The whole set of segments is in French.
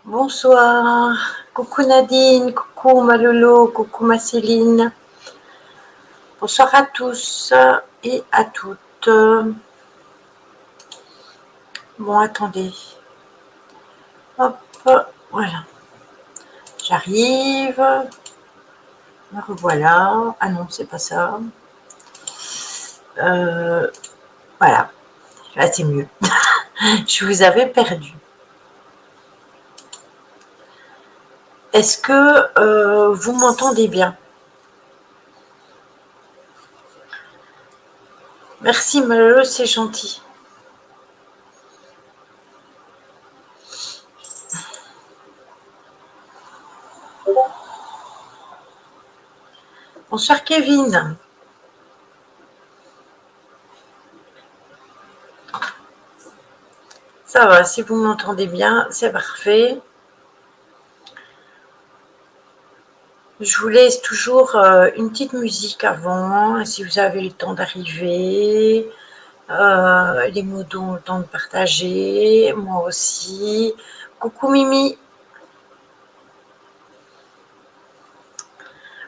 Bonsoir, coucou Nadine, coucou Malolo, coucou ma Céline. Bonsoir à tous et à toutes. Bon, attendez. Hop, voilà. J'arrive. Me revoilà. Ah non, c'est pas ça. Voilà. Là, c'est mieux. Je vous avais perdu. Est-ce que vous m'entendez bien? Merci Malolo, c'est gentil. Bonsoir Kevin. Ça va, si vous m'entendez bien, c'est parfait. Je vous laisse toujours une petite musique avant, si vous avez le temps d'arriver. Les mots ont le temps de partager, moi aussi. Coucou Mimi,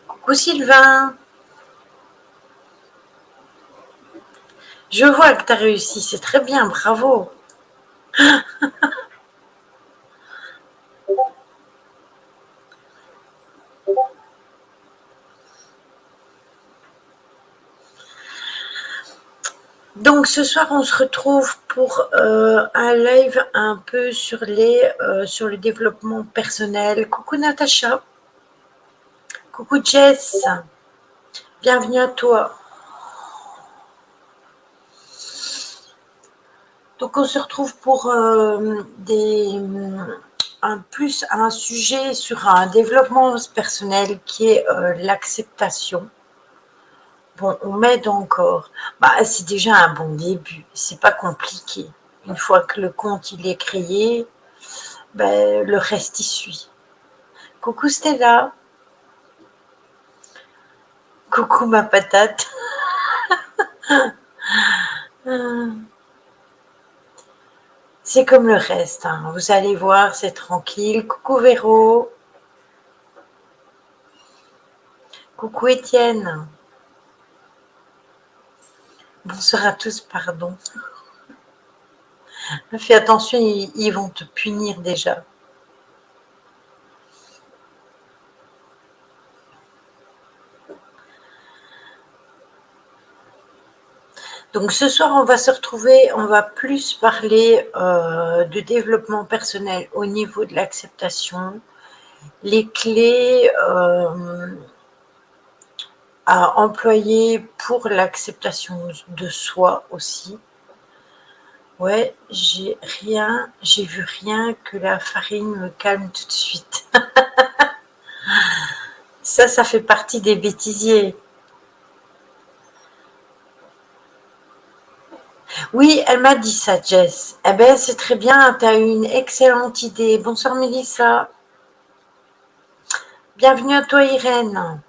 coucou Sylvain. Je vois que tu as réussi, c'est très bien, bravo. Donc ce soir, on se retrouve pour un live un peu sur le développement personnel. Coucou Natacha, coucou Jess, bienvenue à toi. Donc on se retrouve pour un sujet sur un développement personnel qui est l'acceptation. Bon, on m'aide encore. Bah, c'est déjà un bon début. C'est pas compliqué. Une fois que le compte il est créé, ben, le reste y suit. Coucou Stella. Coucou ma patate. C'est comme le reste, hein. Vous allez voir, c'est tranquille. Coucou Véro. Coucou Étienne. Bonsoir à tous, pardon. Fais attention, ils vont te punir déjà. Donc ce soir, on va se retrouver, on va plus parler de développement personnel au niveau de l'acceptation, les clés à employer pour l'acceptation de soi aussi. Ouais, j'ai vu rien que la farine me calme tout de suite. Ça fait partie des bêtisiers. Oui, elle m'a dit ça, Jess. Eh ben, c'est très bien, tu as eu une excellente idée. Bonsoir, Mélissa. Bienvenue à toi, Irène.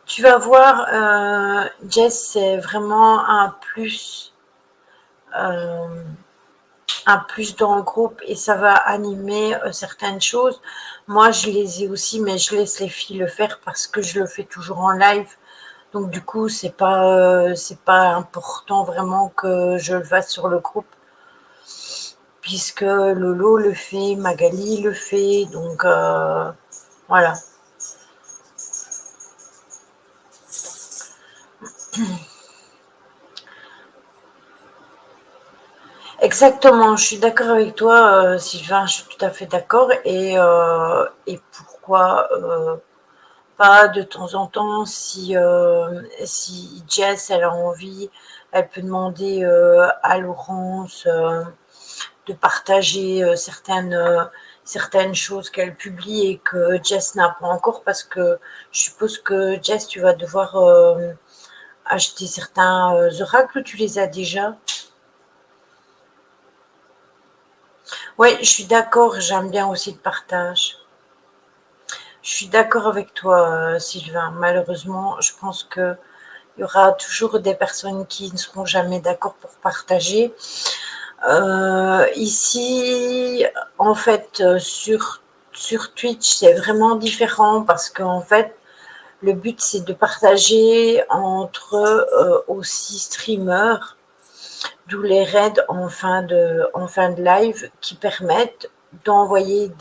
Tu vas voir, Jess, c'est vraiment euh, un plus dans le groupe et ça va animer certaines choses. Moi, je les ai aussi, mais je laisse les filles le faire parce que je le fais toujours en live. Donc du coup, c'est pas important vraiment que je le fasse sur le groupe, puisque Lolo le fait, Magali le fait, donc voilà. Exactement, je suis d'accord avec toi, Sylvain, je suis tout à fait d'accord. Et pourquoi pas de temps en temps, si Jess elle a envie, elle peut demander à Laurence de partager certaines choses qu'elle publie et que Jess n'a pas encore, parce que je suppose que Jess, tu vas devoir acheter certains oracles, tu les as déjà. Oui, je suis d'accord, j'aime bien aussi le partage. Je suis d'accord avec toi, Sylvain. Malheureusement, je pense qu'il y aura toujours des personnes qui ne seront jamais d'accord pour partager. Ici, en fait, sur Twitch, c'est vraiment différent parce qu'en fait, le but, c'est de partager entre aussi streamers, d'où les raids en fin de live qui permettent d'envoyer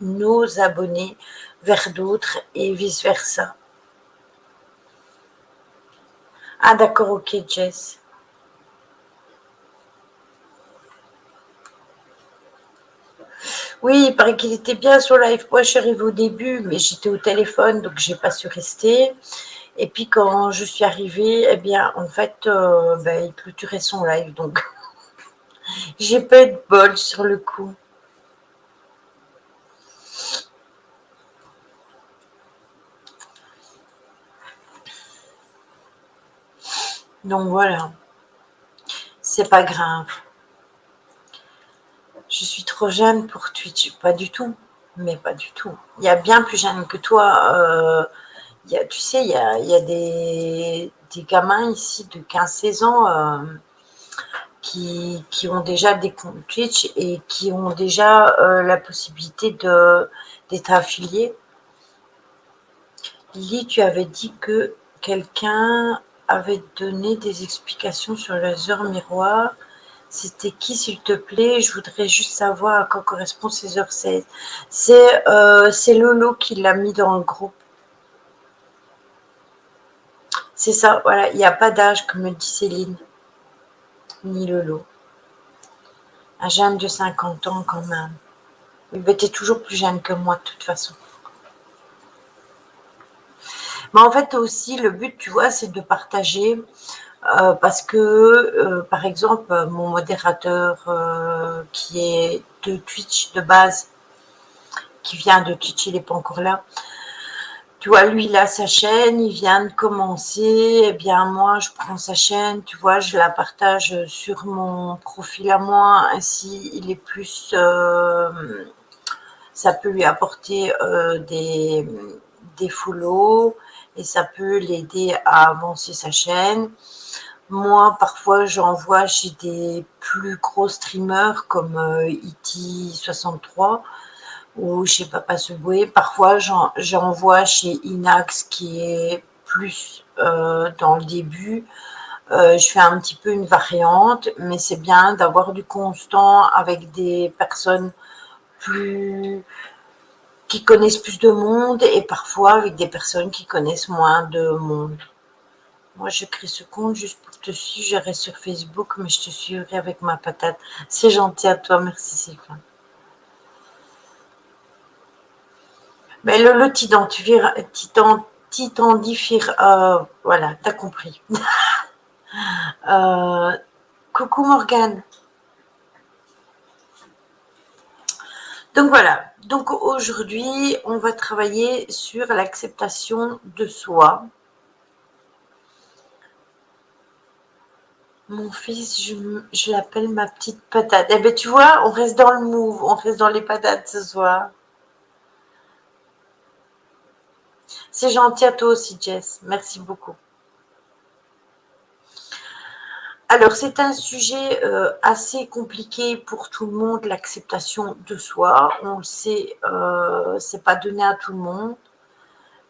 nos abonnés vers d'autres et vice-versa. Ah d'accord, ok Jess. Oui, il paraît qu'il était bien sur live. Moi, je suis arrivée au début, mais j'étais au téléphone, donc j'ai pas su rester. Et puis quand je suis arrivée, eh bien, en fait, ben, il clôturait son live, donc j'ai pas eu de bol sur le coup. Donc voilà. c'est pas grave. Je suis trop jeune pour Twitch. Pas du tout. Mais pas du tout. Il y a bien plus jeune que toi. Tu sais, il y a des gamins ici de 15-16 ans qui ont déjà des comptes Twitch et qui ont déjà la possibilité d'être affiliés. Lily, tu avais dit que quelqu'un avait donné des explications sur les heures miroirs. C'était qui, s'il te plaît? Je voudrais juste savoir à quoi correspondent ces heures 16. C'est Lolo qui l'a mis dans le groupe. C'est ça, voilà. Il n'y a pas d'âge, comme me dit Céline. Ni Lolo. Un jeune de 50 ans, quand même. Oui, ben, t'es toujours plus jeune que moi, de toute façon. Mais en fait, aussi, le but, tu vois, c'est de partager. Parce que, par exemple, mon modérateur qui est de Twitch de base, qui vient de Twitch, il n'est pas encore là. Tu vois, lui, il a sa chaîne, il vient de commencer. Eh bien, moi, je prends sa chaîne, tu vois, je la partage sur mon profil à moi. Ainsi, il est plus... ça peut lui apporter des follow et ça peut l'aider à avancer sa chaîne. Moi, parfois, j'envoie chez des plus gros streamers comme IT63 ou chez Papa Subway. Parfois, j'envoie chez Inax qui est plus dans le début. Je fais un petit peu une variante, mais c'est bien d'avoir du constant avec des personnes qui connaissent plus de monde et parfois avec des personnes qui connaissent moins de monde. Moi, je crée ce compte juste pour te suivre. J'irai sur Facebook, mais je te suivrai avec ma patate. C'est gentil à toi, merci Sylvain. Mais le t'identifier, voilà, t'as compris. Coucou Morgane. Donc voilà, donc aujourd'hui, on va travailler sur l'acceptation de soi. Mon fils, je l'appelle ma petite patate. Eh bien, tu vois, on reste dans le move, on reste dans les patates ce soir. C'est gentil à toi aussi, Jess. Merci beaucoup. Alors, c'est un sujet assez compliqué pour tout le monde, l'acceptation de soi. On le sait, c'est pas donné à tout le monde.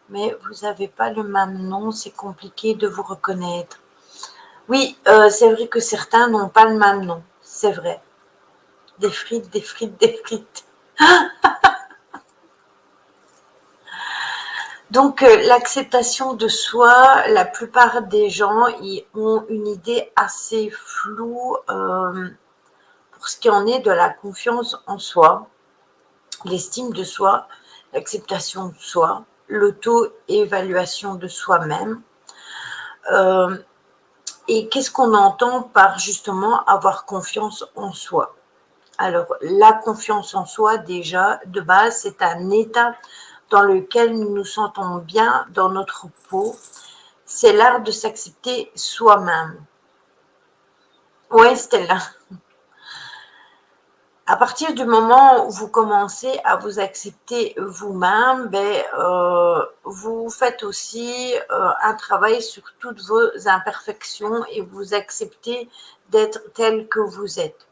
Mais vous n'avez pas le même nom, c'est compliqué de vous reconnaître. Oui, c'est vrai que certains n'ont pas le même nom, c'est vrai. Des frites, des frites, des frites. Donc, l'acceptation de soi, la plupart des gens ils ont une idée assez floue pour ce qui en est de la confiance en soi, l'estime de soi, l'acceptation de soi, l'auto-évaluation de soi-même. Et qu'est-ce qu'on entend par justement avoir confiance en soi? Alors, la confiance en soi, déjà, de base, c'est un état dans lequel nous nous sentons bien dans notre peau. C'est l'art de s'accepter soi-même. Oui, Stella. À partir du moment où vous commencez à vous accepter vous-même, vous faites aussi un travail sur toutes vos imperfections et vous acceptez d'être tel que vous êtes.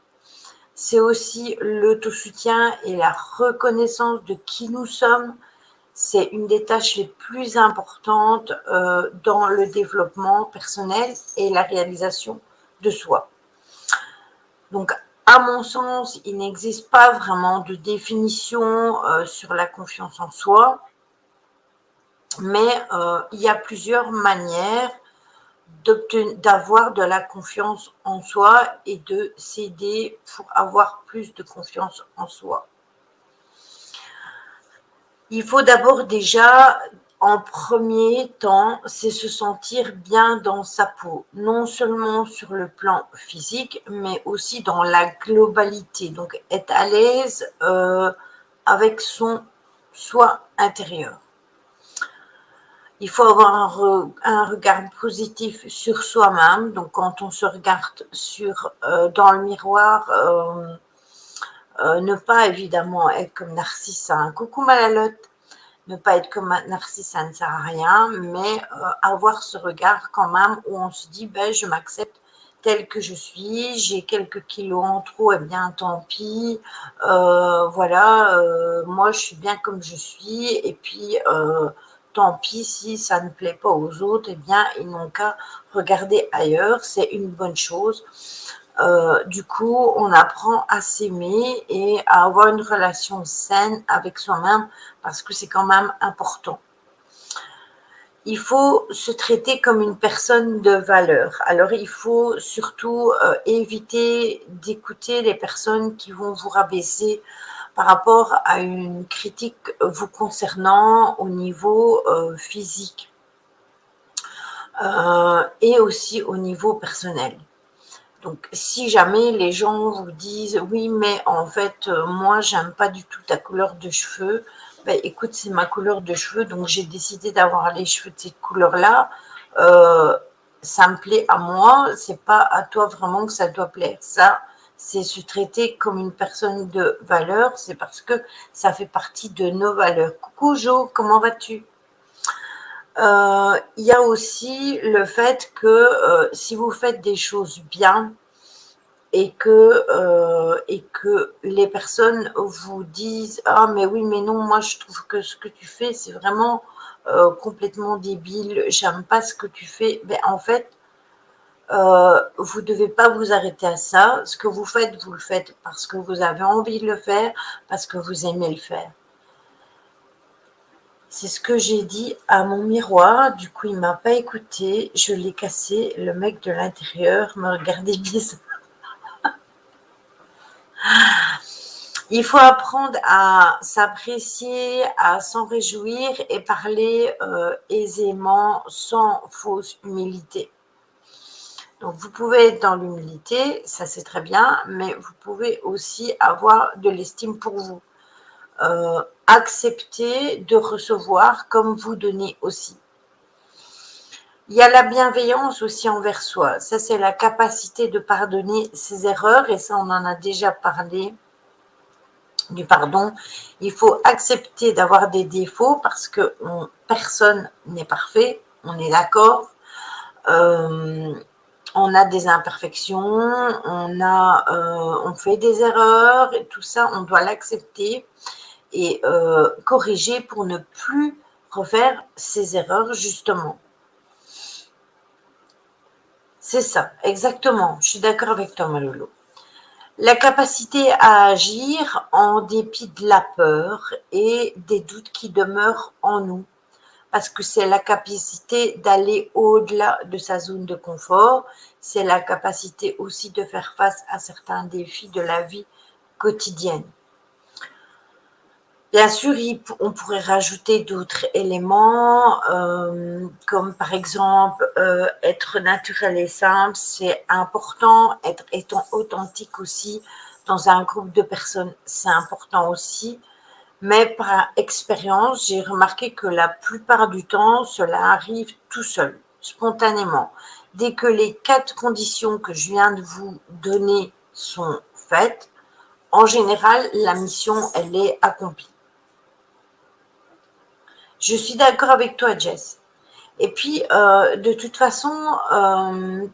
C'est aussi l'autosoutien et la reconnaissance de qui nous sommes. C'est une des tâches les plus importantes dans le développement personnel et la réalisation de soi. Donc, à mon sens, il n'existe pas vraiment de définition sur la confiance en soi, mais il y a plusieurs manières d'avoir de la confiance en soi et de s'aider pour avoir plus de confiance en soi. Il faut d'abord déjà, en premier temps, c'est se sentir bien dans sa peau, non seulement sur le plan physique, mais aussi dans la globalité. Donc, être à l'aise avec son soi intérieur. Il faut avoir un regard positif sur soi-même. Donc, quand on se regarde dans le miroir, ne pas évidemment être comme Narcisse, hein. Coucou Malalotte, ne pas être comme Narcisse, ça ne sert à rien, mais avoir ce regard quand même où on se dit, ben, je m'accepte tel que je suis, j'ai quelques kilos en trop, et bien tant pis, voilà, moi je suis bien comme je suis, et puis tant pis si ça ne plaît pas aux autres, et bien ils n'ont qu'à regarder ailleurs, c'est une bonne chose. Du coup, on apprend à s'aimer et à avoir une relation saine avec soi-même parce que c'est quand même important. Il faut se traiter comme une personne de valeur. Alors, il faut surtout éviter d'écouter les personnes qui vont vous rabaisser par rapport à une critique vous concernant au niveau physique et aussi au niveau personnel. Donc, si jamais les gens vous disent oui, mais en fait, moi, j'aime pas du tout ta couleur de cheveux, ben, écoute, c'est ma couleur de cheveux, donc j'ai décidé d'avoir les cheveux de cette couleur-là. Euh, Ça me plaît à moi, c'est pas à toi vraiment que ça doit plaire. Ça, c'est se traiter comme une personne de valeur, c'est parce que ça fait partie de nos valeurs. Coucou Jo, comment vas-tu? Il y a aussi le fait que si vous faites des choses bien, et que les personnes vous disent ah mais oui mais non, moi je trouve que ce que tu fais c'est vraiment complètement débile, j'aime pas ce que tu fais, ben en fait vous devez pas vous arrêter à ça. Ce que vous le faites parce que vous avez envie de le faire, parce que vous aimez le faire. C'est ce que j'ai dit à mon miroir, du coup il m'a pas écouté, je l'ai cassé, le mec de l'intérieur me regardait bizarre. Il faut apprendre à s'apprécier, à s'en réjouir et parler aisément sans fausse humilité. Donc vous pouvez être dans l'humilité, ça c'est très bien, mais vous pouvez aussi avoir de l'estime pour vous. Accepter de recevoir comme vous donnez aussi. Il y a la bienveillance aussi envers soi. Ça, c'est la capacité de pardonner ses erreurs, et ça, on en a déjà parlé du pardon. Il faut accepter d'avoir des défauts parce que personne n'est parfait, on est d'accord. Euh, on a des imperfections, on fait des erreurs, et tout ça, on doit l'accepter et corriger pour ne plus refaire ces erreurs, justement. C'est ça, exactement. Je suis d'accord avec toi, Malolo. La capacité à agir en dépit de la peur et des doutes qui demeurent en nous, parce que c'est la capacité d'aller au-delà de sa zone de confort, c'est la capacité aussi de faire face à certains défis de la vie quotidienne. Bien sûr, on pourrait rajouter d'autres éléments, comme par exemple être naturel et simple, c'est important, étant authentique aussi dans un groupe de personnes, c'est important aussi. Mais par expérience, j'ai remarqué que la plupart du temps, cela arrive tout seul, spontanément. Dès que les 4 conditions que je viens de vous donner sont faites, en général, la mission, elle est accomplie. Je suis d'accord avec toi, Jess. Et puis, de toute façon,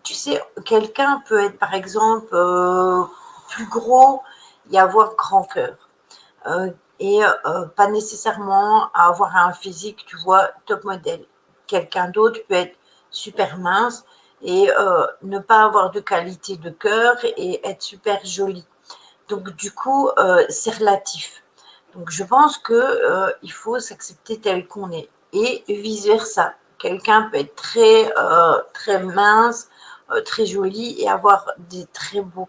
tu sais, quelqu'un peut être, par exemple, plus gros et avoir grand cœur. Euh, et pas nécessairement avoir un physique, tu vois, top modèle. Quelqu'un d'autre peut être super mince et ne pas avoir de qualité de cœur et être super joli. Donc, du coup, c'est relatif. Donc, je pense que il faut s'accepter tel qu'on est et vice versa. Quelqu'un peut être très mince, très joli et avoir des très beaux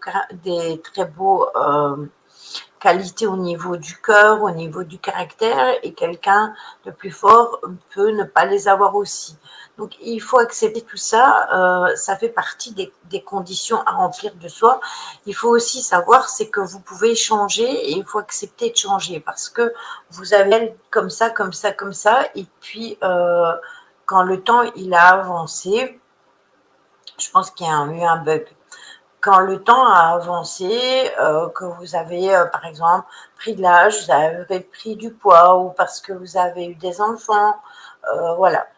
qualités au niveau du cœur, au niveau du caractère, et quelqu'un de plus fort peut ne pas les avoir aussi. Donc il faut accepter tout ça, ça fait partie des conditions à remplir de soi. Il faut aussi savoir, c'est que vous pouvez changer et il faut accepter de changer parce que vous avez comme ça, comme ça, comme ça, et puis quand le temps il a avancé, je pense qu'il y a eu un bug. Quand le temps a avancé, que vous avez, par exemple, pris de l'âge, vous avez pris du poids ou parce que vous avez eu des enfants, voilà.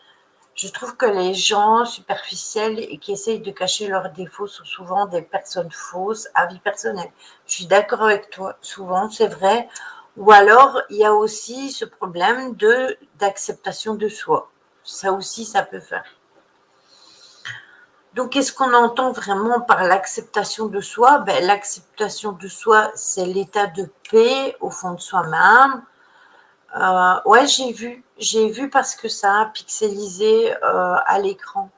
Je trouve que les gens superficiels et qui essayent de cacher leurs défauts sont souvent des personnes fausses à vie personnelle. Je suis d'accord avec toi, souvent, c'est vrai. Ou alors, il y a aussi ce problème d'acceptation de soi. Ça aussi, ça peut faire. Donc, qu'est-ce qu'on entend vraiment par l'acceptation de soi? Ben, l'acceptation de soi, c'est l'état de paix au fond de soi-même. Ouais, j'ai vu parce que ça a pixelisé à l'écran.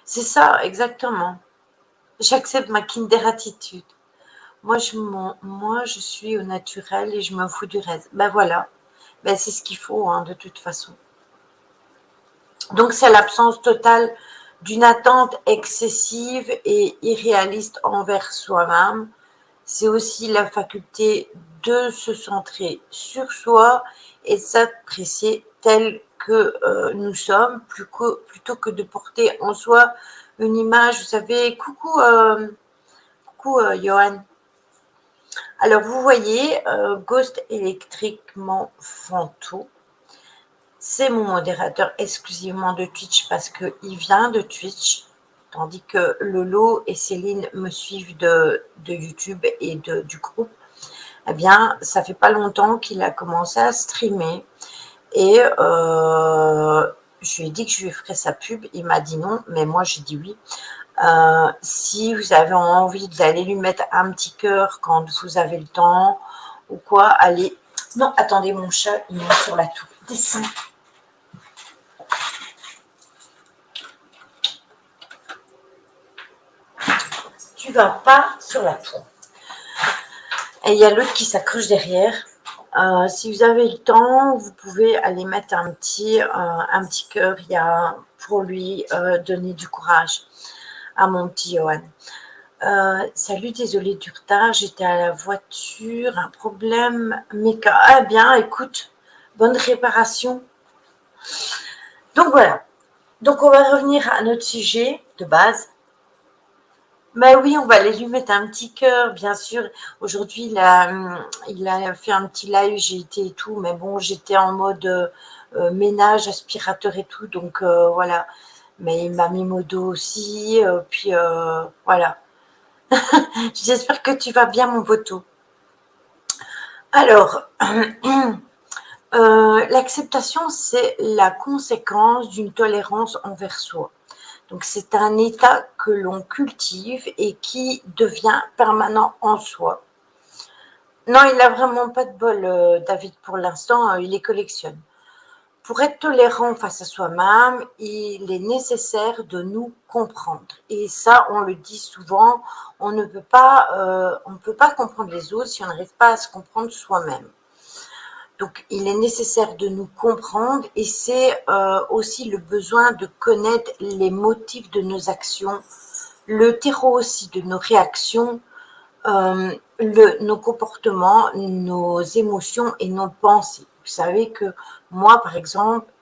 C'est ça, exactement. J'accepte ma kinder attitude. Moi, je suis au naturel et je me fous du reste. Ben voilà, ben, c'est ce qu'il faut hein, de toute façon. Donc, c'est l'absence totale d'une attente excessive et irréaliste envers soi-même. C'est aussi la faculté de se centrer sur soi et de s'apprécier tel que nous sommes, plutôt que de porter en soi une image. Vous savez, coucou Johan. Alors, vous voyez, Ghost électriquement Fanto, c'est mon modérateur exclusivement de Twitch parce qu'il vient de Twitch, tandis que Lolo et Céline me suivent de YouTube et du groupe. Eh bien, ça fait pas longtemps qu'il a commencé à streamer et je lui ai dit que je lui ferais sa pub. Il m'a dit non, mais moi j'ai dit oui. Si vous avez envie d'aller lui mettre un petit cœur quand vous avez le temps ou quoi, allez. Non, attendez, mon chat, il est sur la tour. Descends. Tu vas pas sur la tour. Et il y a l'autre qui s'accroche derrière. Si vous avez le temps, vous pouvez aller mettre un petit cœur pour lui donner du courage à mon petit Johan. Salut, désolé du retard, j'étais à la voiture, un problème méca. Ah bien, écoute, bonne réparation. Donc voilà. Donc on va revenir à notre sujet de base. Mais oui, on va aller lui mettre un petit cœur, bien sûr. Aujourd'hui, il a fait un petit live, j'ai été et tout, mais bon, j'étais en mode ménage, aspirateur et tout, donc voilà. Mais il m'a mis modo aussi, puis voilà. J'espère que tu vas bien, mon poteau. Alors, l'acceptation, c'est la conséquence d'une tolérance envers soi. Donc, c'est un état que l'on cultive et qui devient permanent en soi. Non, il n'a vraiment pas de bol, David, pour l'instant, il les collectionne. Pour être tolérant face à soi-même, il est nécessaire de nous comprendre. Et ça, on le dit souvent, on ne peut pas comprendre les autres si on n'arrive pas à se comprendre soi-même. Donc, il est nécessaire de nous comprendre et c'est aussi le besoin de connaître les motifs de nos actions, le terreau aussi de nos réactions, nos comportements, nos émotions et nos pensées. Vous savez que moi, par exemple,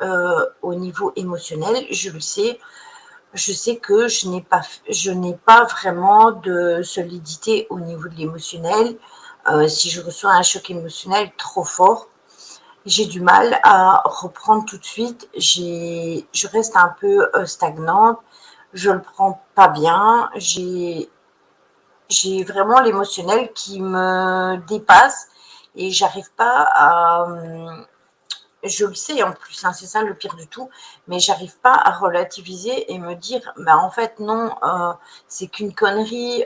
au niveau émotionnel, je sais que je n'ai pas vraiment de solidité au niveau de l'émotionnel. Si je reçois un choc émotionnel trop fort, j'ai du mal à reprendre tout de suite. Je reste un peu stagnante. Je le prends pas bien. J'ai vraiment l'émotionnel qui me dépasse et j'arrive pas à. Je le sais en plus, hein, c'est ça le pire du tout, mais j'arrive pas à relativiser et me dire, bah en fait non, c'est qu'une connerie,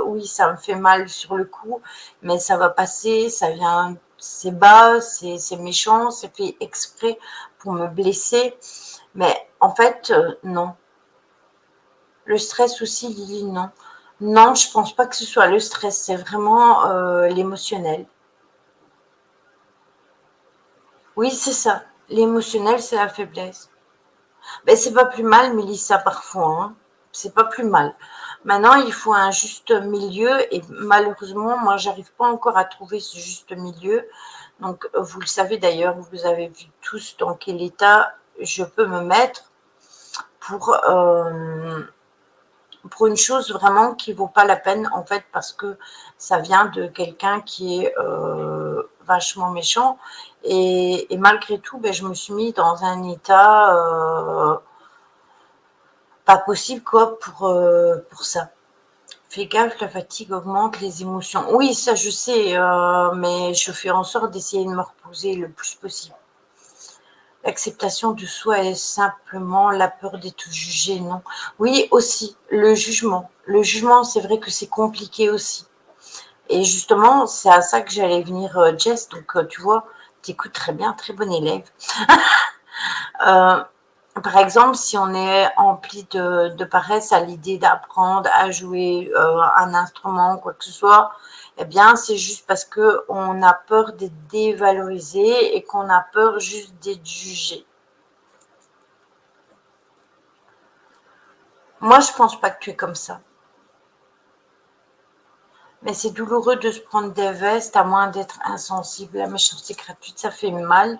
oui ça me fait mal sur le coup, mais ça va passer, ça vient, c'est bas, c'est méchant, c'est fait exprès pour me blesser, mais en fait non. Le stress aussi, Lily, non. Non, je pense pas que ce soit le stress, c'est vraiment l'émotionnel. Oui, c'est ça. L'émotionnel, c'est la faiblesse. Ben, c'est pas plus mal, Mélissa, parfois. Hein. C'est pas plus mal. Maintenant, il faut un juste milieu et malheureusement, moi, j'arrive pas encore à trouver ce juste milieu. Donc, vous le savez d'ailleurs, vous avez vu tous dans quel état je peux me mettre pour une chose vraiment qui vaut pas la peine, en fait, parce que ça vient de quelqu'un qui est vachement méchant. Et malgré tout, ben, je me suis mis dans un état pas possible, quoi, pour ça. Fais gaffe, la fatigue augmente les émotions. Oui, ça je sais, mais je fais en sorte d'essayer de me reposer le plus possible. L'acceptation de soi est simplement la peur d'être jugé, non? Oui, aussi, le jugement. Le jugement, c'est vrai que c'est compliqué aussi. Et justement, c'est à ça que j'allais venir, Jess. Donc, tu vois, tu écoutes très bien, très bon élève. Euh, Par exemple, si on est empli de paresse à l'idée d'apprendre à jouer un instrument ou quoi que ce soit, eh bien, c'est juste parce qu'on a peur d'être dévalorisé et qu'on a peur juste d'être jugé. Moi, je pense pas que tu es comme ça. Mais c'est douloureux de se prendre des vestes à moins d'être insensible. La méchanceté gratuite, ça fait mal.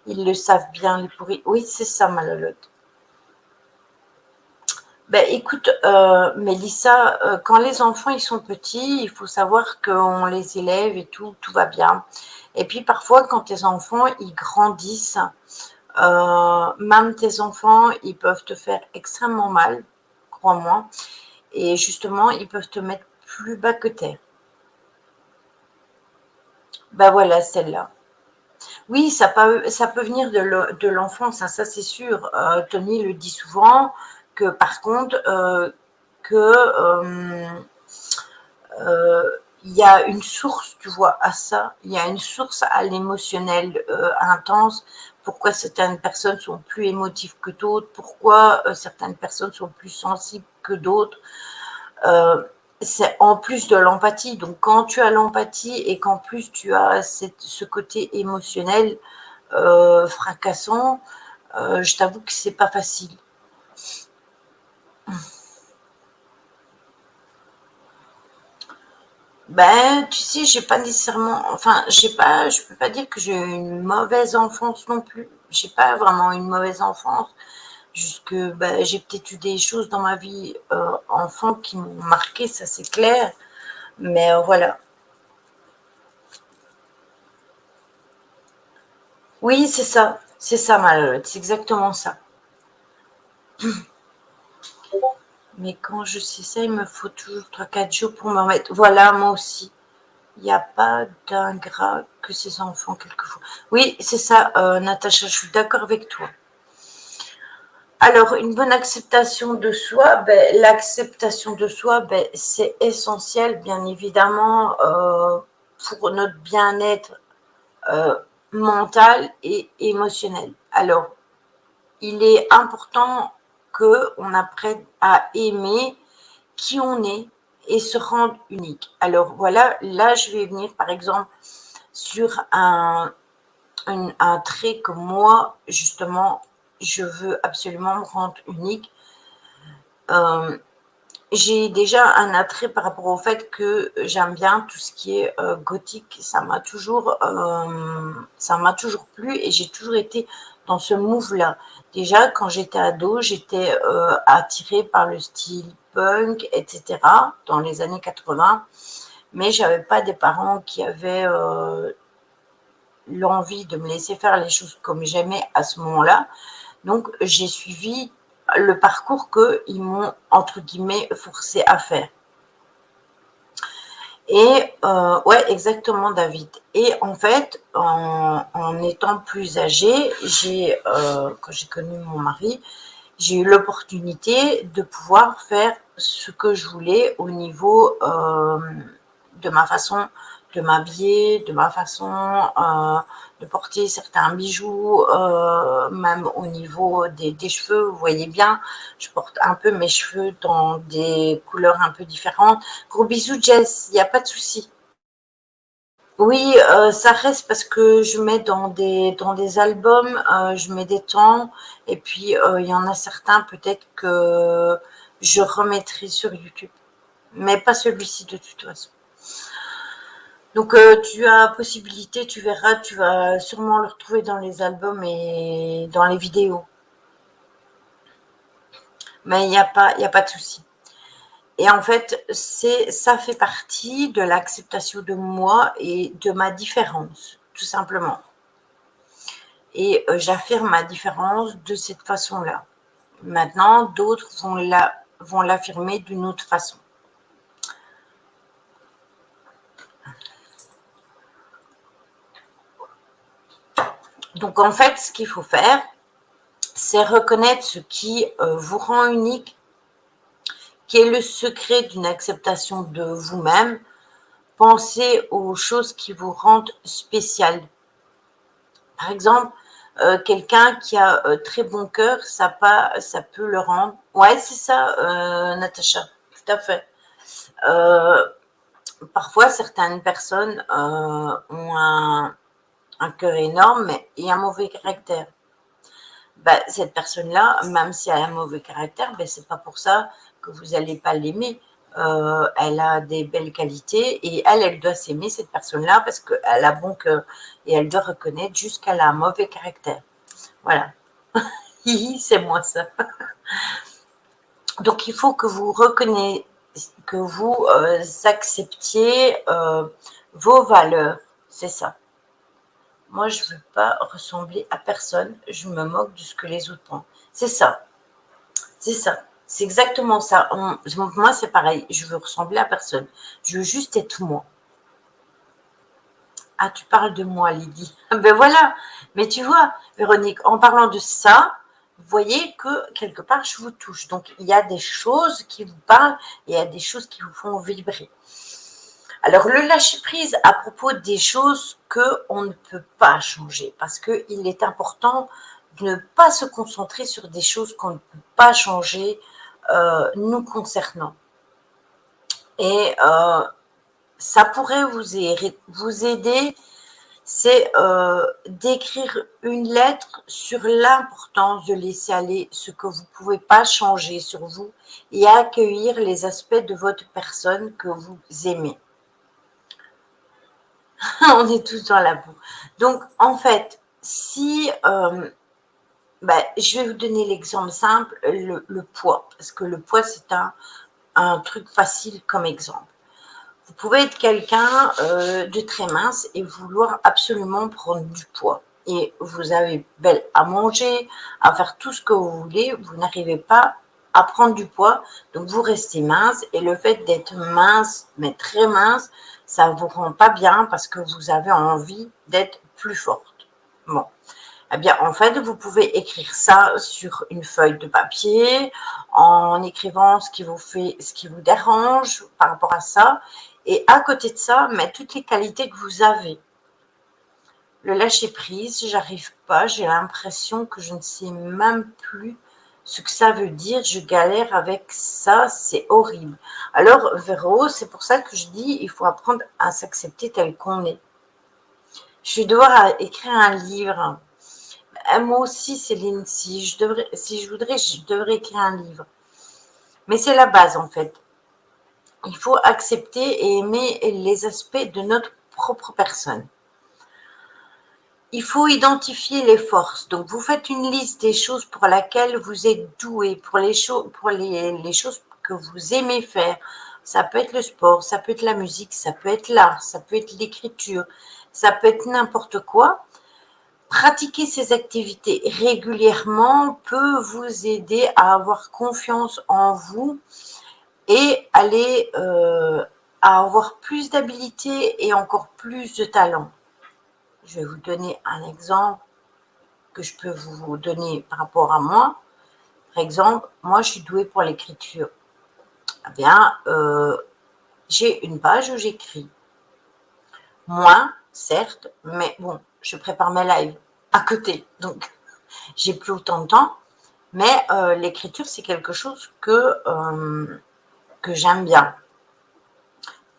Ils le savent bien, les pourris. Oui, c'est ça, ma lolotte. Ben, écoute, Mélissa, quand les enfants ils sont petits, il faut savoir qu'on les élève et tout va bien. Et puis parfois, quand tes enfants ils grandissent, même tes enfants, ils peuvent te faire extrêmement mal, crois-moi. Et justement, ils peuvent te mettre plus bas que terre. Ben voilà, celle-là. Oui, ça peut venir de l'enfance, hein, ça c'est sûr. Tony le dit souvent que par contre, que il y a une source, tu vois, à ça. Il y a une source à l'émotionnel intense. Pourquoi certaines personnes sont plus émotives que d'autres? Pourquoi certaines personnes sont plus sensibles que d'autres? Euh, c'est en plus de l'empathie. Donc, quand tu as l'empathie et qu'en plus tu as ce côté émotionnel fracassant, je t'avoue que c'est pas facile. Ben, tu sais, j'ai pas nécessairement, enfin, j'ai pas, je peux pas dire que j'ai eu une mauvaise enfance non plus. J'ai pas vraiment une mauvaise enfance. Jusque, ben, j'ai peut-être eu des choses dans ma vie enfant qui m'ont marqué, ça c'est clair. Mais voilà. Oui, c'est ça, Malheureuse, c'est exactement ça. Mais quand je sais ça, il me faut toujours 3 4 jours pour me remettre. Voilà, moi aussi. Il n'y a pas d'ingrat que ces enfants, quelquefois. Oui, c'est ça, Natacha, je suis d'accord avec toi. Alors, une bonne acceptation de soi, ben, l'acceptation de soi, ben, c'est essentiel, bien évidemment, pour notre bien-être euh, mental et émotionnel. Alors, il est important qu'on apprenne à aimer qui on est et se rendre unique. Alors voilà, là je vais venir par exemple sur un trait que moi, justement, je veux absolument me rendre unique. Euh, j'ai déjà un attrait par rapport au fait que j'aime bien tout ce qui est gothique. Ça m'a toujours plu et j'ai toujours été dans ce move-là. Déjà, quand j'étais ado, j'étais attirée par le style punk, etc. dans les années 80. Mais j'avais pas des parents qui avaient l'envie de me laisser faire les choses comme j'aimais à ce moment-là. Donc, j'ai suivi le parcours qu'ils m'ont, entre guillemets, forcé à faire. Et ouais, exactement, David. Et en fait, en étant plus âgée, quand j'ai connu mon mari, j'ai eu l'opportunité de pouvoir faire ce que je voulais au niveau de ma façon de m'habiller, de ma façon de porter certains bijoux, même au niveau des cheveux. Vous voyez bien, je porte un peu mes cheveux dans des couleurs un peu différentes. Gros bisous, Jess, il n'y a pas de souci. Oui, ça reste parce que je mets dans des albums, je mets des temps et puis, il y en a certains peut-être que je remettrai sur YouTube, mais pas celui-ci de toute façon. Donc, tu as possibilité, tu verras, tu vas sûrement le retrouver dans les albums et dans les vidéos. Mais il y a pas de souci. Et en fait, ça fait partie de l'acceptation de moi et de ma différence, tout simplement. Et j'affirme ma différence de cette façon-là. Maintenant, d'autres vont l'affirmer d'une autre façon. Donc, en fait, ce qu'il faut faire, c'est reconnaître ce qui vous rend unique, qui est le secret d'une acceptation de vous-même. Pensez aux choses qui vous rendent spécial. Par exemple, quelqu'un qui a très bon cœur, ça peut le rendre. Ouais, c'est ça, Natacha, tout à fait. Euh, Parfois, certaines personnes ont un cœur énorme et un mauvais caractère. Bah, cette personne-là, même si elle a un mauvais caractère, ben, c'est pas pour ça que vous n'allez pas l'aimer. Elle a des belles qualités et elle doit s'aimer, cette personne-là, parce qu'elle a bon cœur et elle doit reconnaître juste qu'elle a un mauvais caractère. Voilà. C'est moi ça. Donc il faut que vous reconnaissiez, que vous acceptiez vos valeurs. C'est ça. Moi, je ne veux pas ressembler à personne. Je me moque de ce que les autres pensent. C'est ça. C'est ça. C'est exactement ça. Moi, c'est pareil. Je veux ressembler à personne. Je veux juste être moi. Ah, tu parles de moi, Lydie. Ben voilà. Mais tu vois, Véronique, en parlant de ça, vous voyez que quelque part, je vous touche. Donc, il y a des choses qui vous parlent et il y a des choses qui vous font vibrer. Alors, le lâcher-prise à propos des choses qu'on ne peut pas changer, parce qu'il est important de ne pas se concentrer sur des choses qu'on ne peut pas changer nous concernant. Et ça pourrait vous aider, c'est d'écrire une lettre sur l'importance de laisser aller ce que vous ne pouvez pas changer sur vous et accueillir les aspects de votre personne que vous aimez. On est tous dans la boue. Donc, en fait, si je vais vous donner l'exemple simple, le poids, parce que le poids, c'est un truc facile comme exemple. Vous pouvez être quelqu'un de très mince et vouloir absolument prendre du poids. Et vous avez belle à manger, à faire tout ce que vous voulez, vous n'arrivez pas à prendre du poids, donc vous restez mince. Et le fait d'être mince, mais très mince, ça ne vous rend pas bien parce que vous avez envie d'être plus forte. Bon. Eh bien, en fait, vous pouvez écrire ça sur une feuille de papier, en écrivant ce qui vous dérange par rapport à ça. Et à côté de ça, mettre toutes les qualités que vous avez. Le lâcher prise, j'arrive pas, j'ai l'impression que je ne sais même plus ce que ça veut dire. Je galère avec ça, c'est horrible. Alors, Véro, c'est pour ça que je dis, il faut apprendre à s'accepter tel qu'on est. Je vais devoir écrire un livre. Moi aussi, Céline, si je voudrais, je devrais écrire un livre. Mais c'est la base, en fait. Il faut accepter et aimer les aspects de notre propre personne. Il faut identifier les forces. Donc, vous faites une liste des choses pour lesquelles vous êtes doué, pour les choses que vous aimez faire. Ça peut être le sport, ça peut être la musique, ça peut être l'art, ça peut être l'écriture, ça peut être n'importe quoi. Pratiquer ces activités régulièrement peut vous aider à avoir confiance en vous et aller à avoir plus d'habilité et encore plus de talent. Je vais vous donner un exemple que je peux vous donner par rapport à moi. Par exemple, moi, je suis douée pour l'écriture. Eh bien, j'ai une page où j'écris. Moins, certes, mais bon, je prépare mes lives à côté. Donc, j'ai plus autant de temps. Mais l'écriture, c'est quelque chose que j'aime bien.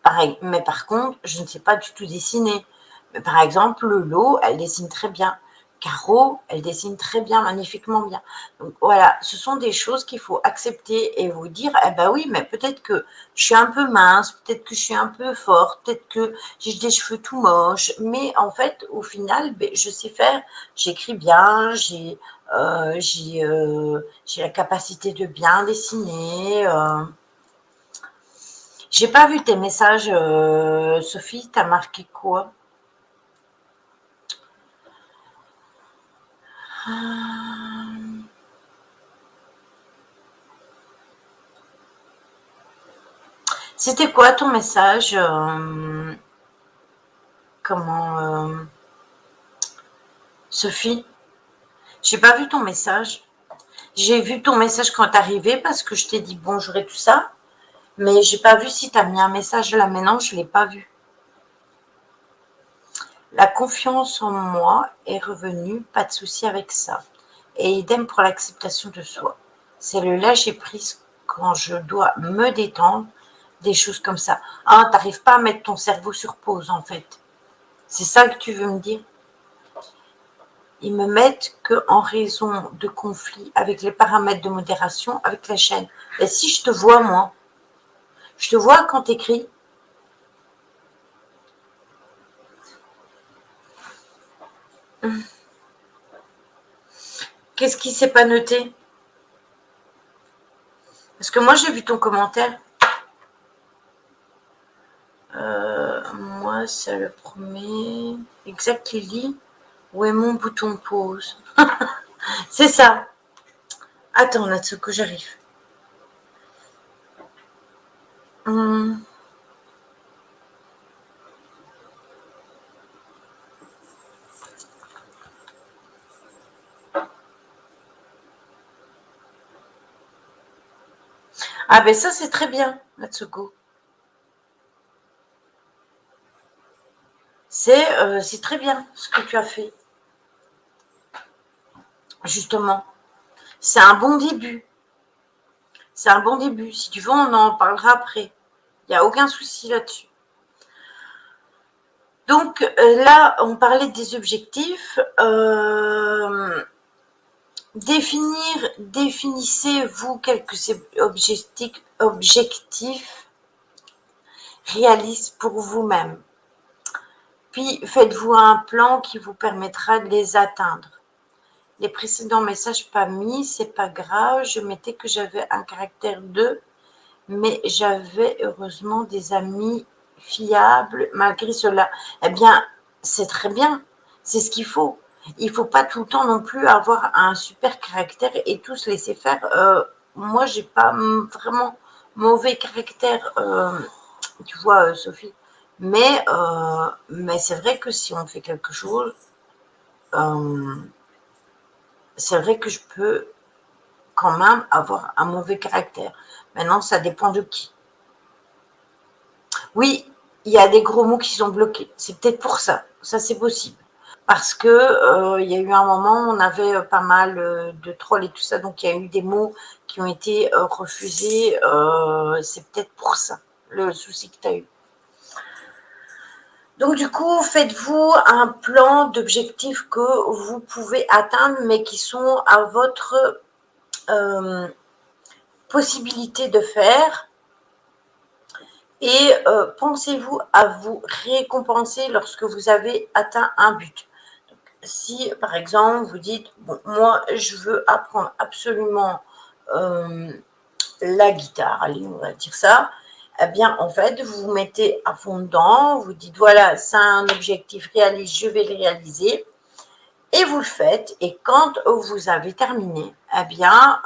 Pareil. Mais par contre, je ne sais pas du tout dessiner. Mais par exemple, Lolo, elle dessine très bien. Caro, elle dessine très bien, magnifiquement bien. Donc voilà, ce sont des choses qu'il faut accepter et vous dire, eh ben oui, mais peut-être que je suis un peu mince, peut-être que je suis un peu forte, peut-être que j'ai des cheveux tout moches, mais en fait, au final, ben, je sais faire, j'écris bien, j'ai la capacité de bien dessiner. J'ai pas vu tes messages, Sophie, t'as marqué quoi? C'était quoi ton message, comment, Sophie? J'ai pas vu ton message. J'ai vu ton message quand t'es arrivé parce que je t'ai dit bonjour et tout ça, mais j'ai pas vu si t'as mis un message là maintenant, je l'ai pas vu. La confiance en moi est revenue, pas de souci avec ça. Et idem pour l'acceptation de soi. C'est le lâcher prise quand je dois me détendre, des choses comme ça. Ah, t'arrives pas à mettre ton cerveau sur pause en fait. C'est ça que tu veux me dire? Ils me mettent qu'en raison de conflits avec les paramètres de modération avec la chaîne. Et si je te vois, moi, je te vois quand tu écris. Qu'est-ce qui s'est pas noté? Parce que moi, j'ai vu ton commentaire. Moi, c'est le premier. Exact, Lily. Où est mon bouton pause? C'est ça. Attends, Natsuko, j'arrive. Hum. Ah ben ça, c'est très bien, Natsuko. C'est très bien ce que tu as fait, justement. C'est un bon début. C'est un bon début. Si tu veux, on en parlera après. Il n'y a aucun souci là-dessus. Donc là, on parlait des objectifs. Définissez-vous quelques objectifs réalistes pour vous-même. Puis faites-vous un plan qui vous permettra de les atteindre. Les précédents messages pas mis, c'est pas grave. Je mettais que j'avais un caractère 2, mais j'avais heureusement des amis fiables malgré cela. Eh bien, c'est très bien. C'est ce qu'il faut. Il ne faut pas tout le temps non plus avoir un super caractère et tout se laisser faire. Moi, j'ai pas vraiment mauvais caractère, tu vois, Sophie. Mais c'est vrai que si on fait quelque chose, euh, c'est vrai que je peux quand même avoir un mauvais caractère. Maintenant, ça dépend de qui. Oui, il y a des gros mots qui sont bloqués. C'est peut-être pour ça. Ça, c'est possible. Parce que il y a eu un moment où on avait pas mal de trolls et tout ça, donc il y a eu des mots qui ont été refusés. C'est peut-être pour ça le souci que tu as eu. Donc du coup, faites-vous un plan d'objectifs que vous pouvez atteindre, mais qui sont à votre possibilité de faire. Et pensez-vous à vous récompenser lorsque vous avez atteint un but. Donc, si par exemple vous dites, bon, moi je veux apprendre absolument la guitare, allez, on va dire ça, eh bien en fait vous vous mettez à fond dedans, vous dites voilà, c'est un objectif réaliste, je vais le réaliser, et vous le faites, et quand vous avez terminé, eh bien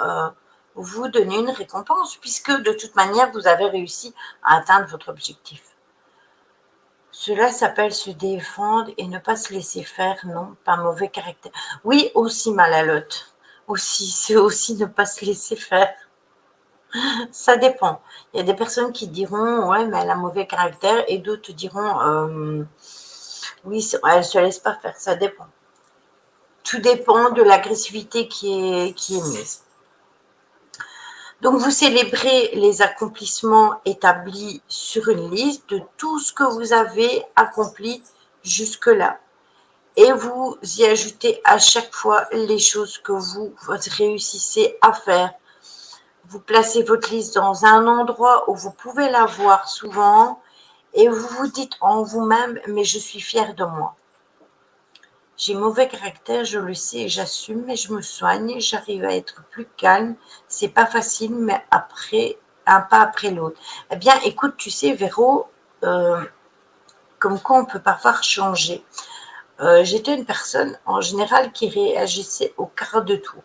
vous donnez une récompense, puisque de toute manière vous avez réussi à atteindre votre objectif. Cela s'appelle se défendre et ne pas se laisser faire, non, pas mauvais caractère. Oui, aussi Malalotte. Aussi, c'est aussi ne pas se laisser faire. Ça dépend. Il y a des personnes qui diront, ouais, mais elle a mauvais caractère, et d'autres diront, oui, elle ne se laisse pas faire. Ça dépend. Tout dépend de l'agressivité qui est mise. Donc, vous célébrez les accomplissements établis sur une liste de tout ce que vous avez accompli jusque-là. et vous y ajoutez à chaque fois les choses que vous réussissez à faire. Vous placez votre liste dans un endroit où vous pouvez la voir souvent et vous vous dites en vous-même, mais je suis fière de moi. J'ai mauvais caractère, je le sais, j'assume, mais je me soigne, j'arrive à être plus calme. C'est pas facile, mais après, un pas après l'autre. Eh bien, écoute, tu sais, Véro, comme quoi on peut parfois changer. J'étais une personne, en général, qui réagissait au quart de tour.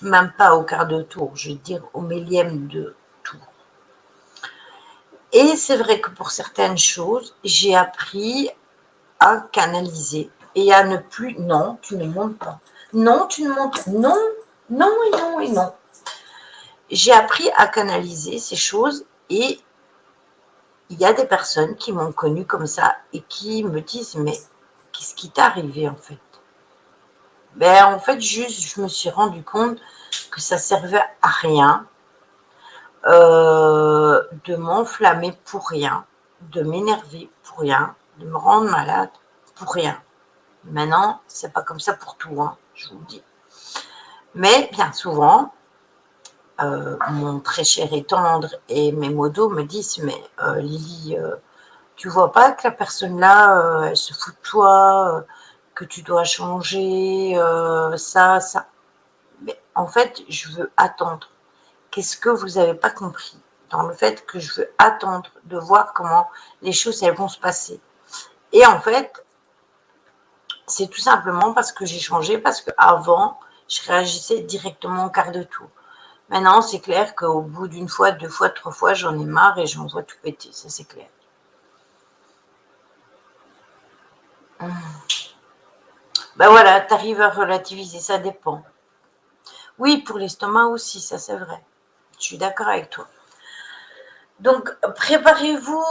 Même pas au quart de tour, je veux dire au millième de tour. Et c'est vrai que pour certaines choses, j'ai appris à canaliser et à ne plus. Non, tu ne montes pas. Non, tu ne montes. Non, non et non et non. J'ai appris à canaliser ces choses et il y a des personnes qui m'ont connue comme ça et qui me disent mais qu'est-ce qui t'est arrivé en fait? Ben en fait juste je me suis rendu compte que ça servait à rien de m'enflammer pour rien, de m'énerver pour rien, de me rendre malade pour rien. Maintenant, c'est pas comme ça pour tout, hein, je vous le dis. Mais bien souvent, mon très cher et tendre et mes modos me disent mais Lily, tu vois pas que la personne là, elle se fout de toi, que tu dois changer, ça, ça. Mais en fait, je veux attendre. Qu'est-ce que vous n'avez pas compris dans le fait que je veux attendre de voir comment les choses elles vont se passer. Et en fait, c'est tout simplement parce que j'ai changé, parce qu'avant, je réagissais directement au quart de tour. Maintenant, c'est clair qu'au bout d'une fois, deux fois, trois fois, j'en ai marre et j'en vois tout péter, ça c'est clair. Ben voilà, tu arrives à relativiser, ça dépend. Oui, pour l'estomac aussi, ça c'est vrai. Je suis d'accord avec toi. Donc, préparez-vous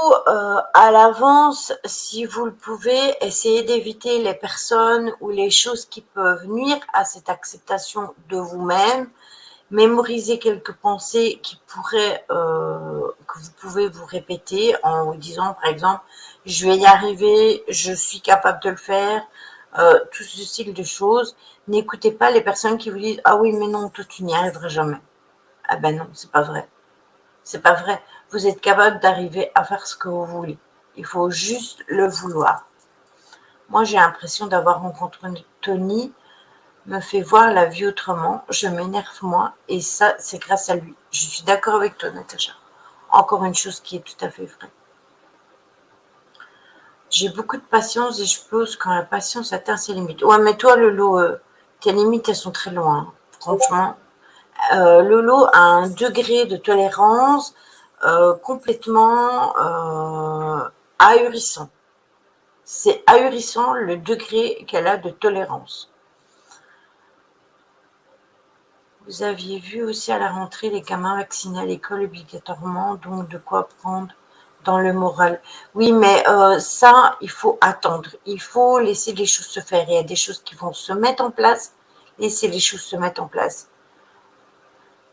à l'avance, si vous le pouvez, essayez d'éviter les personnes ou les choses qui peuvent nuire à cette acceptation de vous-même. Mémorisez quelques pensées qui pourraient, que vous pouvez vous répéter en vous disant, par exemple, je vais y arriver, je suis capable de le faire, tout ce style de choses. N'écoutez pas les personnes qui vous disent, ah oui, mais non, toi, tu n'y arriveras jamais. Ah ben non, c'est pas vrai. C'est pas vrai. Vous êtes capable d'arriver à faire ce que vous voulez. Il faut juste le vouloir. Moi, j'ai l'impression d'avoir rencontré Tony, me fait voir la vie autrement, je m'énerve moins, et ça, c'est grâce à lui. Je suis d'accord avec toi, Natacha. Encore une chose qui est tout à fait vraie. J'ai beaucoup de patience et je pose quand la patience atteint ses limites. Ouais, mais toi, Lolo, tes limites, elles sont très loin. Hein. Franchement, Lolo a un degré de tolérance complètement ahurissant. C'est ahurissant le degré qu'elle a de tolérance. Vous aviez vu aussi à la rentrée les gamins vaccinés à l'école obligatoirement, donc de quoi prendre dans le moral. Oui, mais ça, il faut attendre. Il faut laisser les choses se faire. Il y a des choses qui vont se mettre en place. Laissez les choses se mettre en place.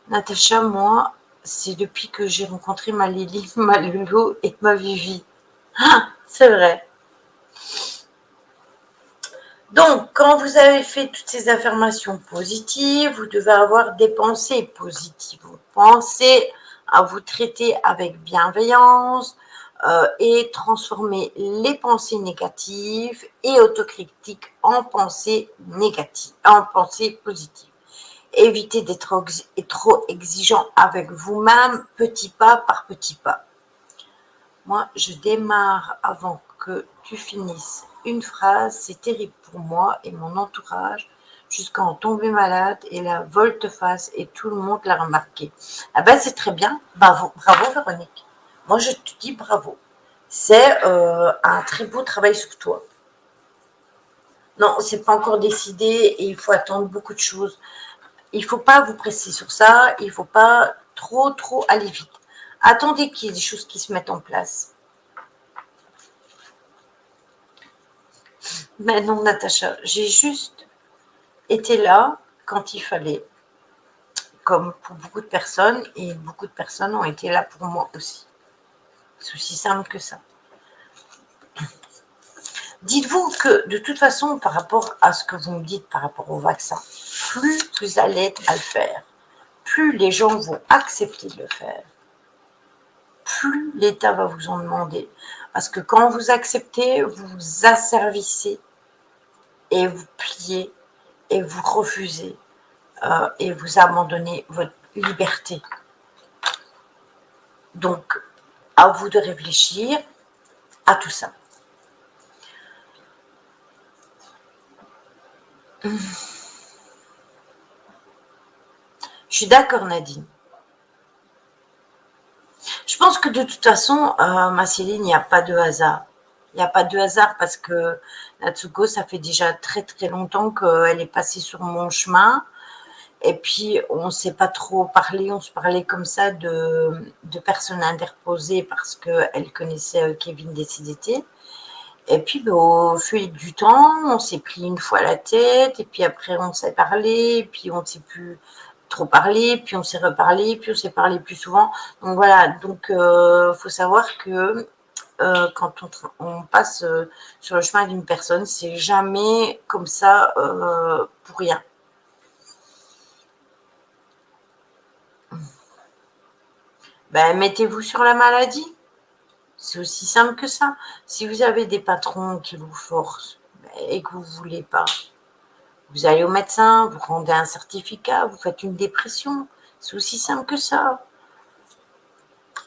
Natacha, moi, c'est depuis que j'ai rencontré ma Lily, ma Lolo et ma Vivi. Ah, c'est vrai. Donc, quand vous avez fait toutes ces affirmations positives, vous devez avoir des pensées positives. Vous pensez à vous traiter avec bienveillance et transformer les pensées négatives et autocritiques en pensées négatives, en pensées positives. Évitez d'être trop exigeant avec vous-même, petit pas par petit pas. Moi, je démarre avant que tu finisses une phrase, c'est terrible pour moi et mon entourage, jusqu'à en tomber malade et la volte-face et tout le monde l'a remarqué. Ah ben c'est très bien, bravo, bravo Véronique. Moi je te dis bravo. C'est un très beau travail sur toi. Non, c'est pas encore décidé et il faut attendre beaucoup de choses. Il ne faut pas vous presser sur ça, il ne faut pas trop aller vite. Attendez qu'il y ait des choses qui se mettent en place. Mais non, Natacha, j'ai juste été là quand il fallait, comme pour beaucoup de personnes, et beaucoup de personnes ont été là pour moi aussi. C'est aussi simple que ça. Dites-vous que de toute façon, par rapport à ce que vous me dites par rapport au vaccin, plus vous allez être à le faire, plus les gens vont accepter de le faire, plus l'État va vous en demander. Parce que quand vous acceptez, vous vous asservissez et vous pliez et vous refusez et vous abandonnez votre liberté. Donc, à vous de réfléchir à tout ça. Je suis d'accord, Nadine. Je pense que de toute façon, ma Céline, il n'y a pas de hasard. Il n'y a pas de hasard parce que Natsuko, ça fait déjà très très longtemps qu'elle est passée sur mon chemin. Et puis, on ne s'est pas trop parlé, on se parlait comme ça de personnes interposées parce qu'elle connaissait Kevin des CDT. Et puis, ben, au fil du temps, on s'est pris une fois la tête, et puis après, on s'est parlé, et puis on ne s'est plus trop parlé, puis on s'est reparlé, puis on s'est parlé plus souvent. Donc voilà, donc faut savoir que quand on passe sur le chemin d'une personne, c'est jamais comme ça pour rien. Ben, mettez-vous sur la maladie. C'est aussi simple que ça. Si vous avez des patrons qui vous forcent et que vous ne voulez pas, vous allez au médecin, vous rendez un certificat, vous faites une dépression. C'est aussi simple que ça.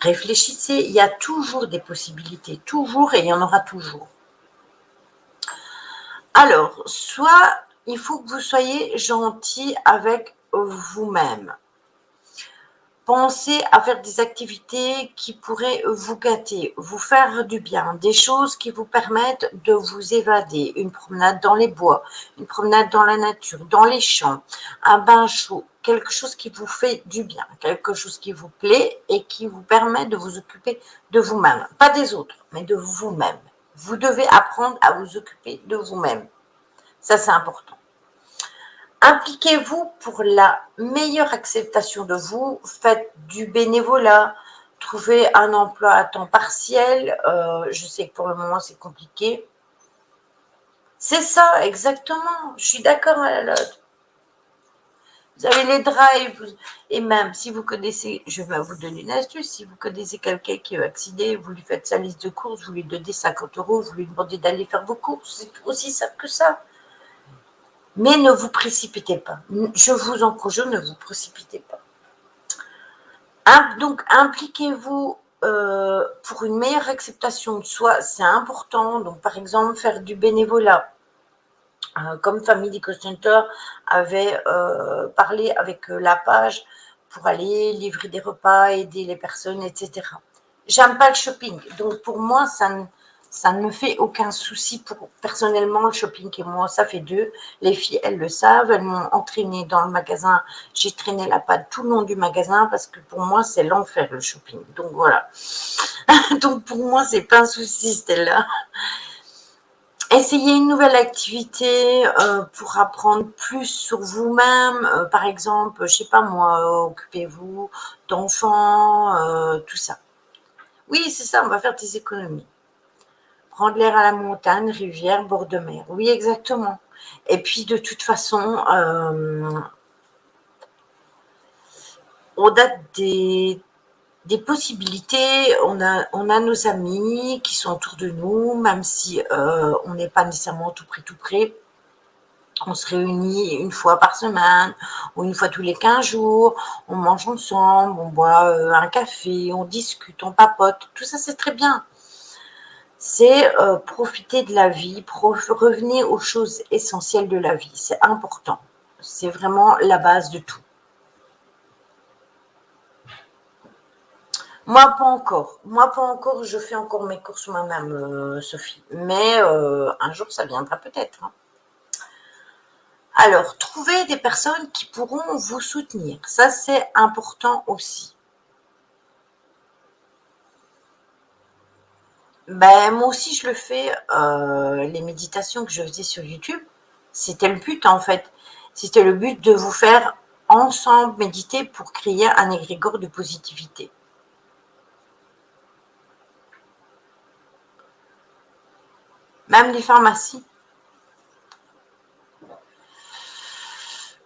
Réfléchissez, il y a toujours des possibilités, toujours, et il y en aura toujours. Alors, soit il faut que vous soyez gentil avec vous-même. Pensez à faire des activités qui pourraient vous gâter, vous faire du bien, des choses qui vous permettent de vous évader. Une promenade dans les bois, une promenade dans la nature, dans les champs, un bain chaud, quelque chose qui vous fait du bien, quelque chose qui vous plaît et qui vous permet de vous occuper de vous-même. Pas des autres, mais de vous-même. Vous devez apprendre à vous occuper de vous-même. Ça, c'est important. Impliquez-vous pour la meilleure acceptation de vous, faites du bénévolat, trouvez un emploi à temps partiel, je sais que pour le moment c'est compliqué. C'est ça, exactement, je suis d'accord à la lotte. Vous avez les drives, et même si vous connaissez, je vais vous donner une astuce, si vous connaissez quelqu'un qui est vacciné, vous lui faites sa liste de courses, vous lui donnez 50 €, vous lui demandez d'aller faire vos courses, c'est aussi simple que ça. Mais ne vous précipitez pas. Je vous encourage, ne vous précipitez pas. Donc, impliquez-vous pour une meilleure acceptation de soi, c'est important. Donc, par exemple, faire du bénévolat. Comme Family Eco Center avait parlé avec la page pour aller livrer des repas, aider les personnes, etc. J'aime pas le shopping. Donc, pour moi, ça ne me fait aucun souci pour personnellement le shopping et moi, ça fait deux. Les filles, elles le savent, elles m'ont entraînée dans le magasin. J'ai traîné la patte tout le long du magasin parce que pour moi, c'est l'enfer le shopping. Donc voilà. Donc pour moi, c'est pas un souci, Stella. Essayez une nouvelle activité pour apprendre plus sur vous-même. Par exemple, je sais pas moi, occupez-vous d'enfants, tout ça. Oui, c'est ça, on va faire des économies. Prendre l'air à la montagne, rivière, bord de mer. Oui, exactement. Et puis, de toute façon, on a des possibilités. On a nos amis qui sont autour de nous, même si on n'est pas nécessairement tout près. On se réunit une fois par semaine ou une fois tous les 15 jours. On mange ensemble, on boit un café, on discute, on papote. Tout ça, c'est très bien. C'est profiter de la vie, revenir aux choses essentielles de la vie. C'est important. C'est vraiment la base de tout. Moi, pas encore. Moi, pas encore. Je fais encore mes courses moi-même, Sophie. Mais un jour, ça viendra peut-être. Hein. Alors, trouver des personnes qui pourront vous soutenir. Ça, c'est important aussi. Ben, moi aussi, je le fais. Les méditations que je faisais sur YouTube, c'était le but, en fait. C'était le but de vous faire ensemble méditer pour créer un égrégore de positivité. Même les pharmacies.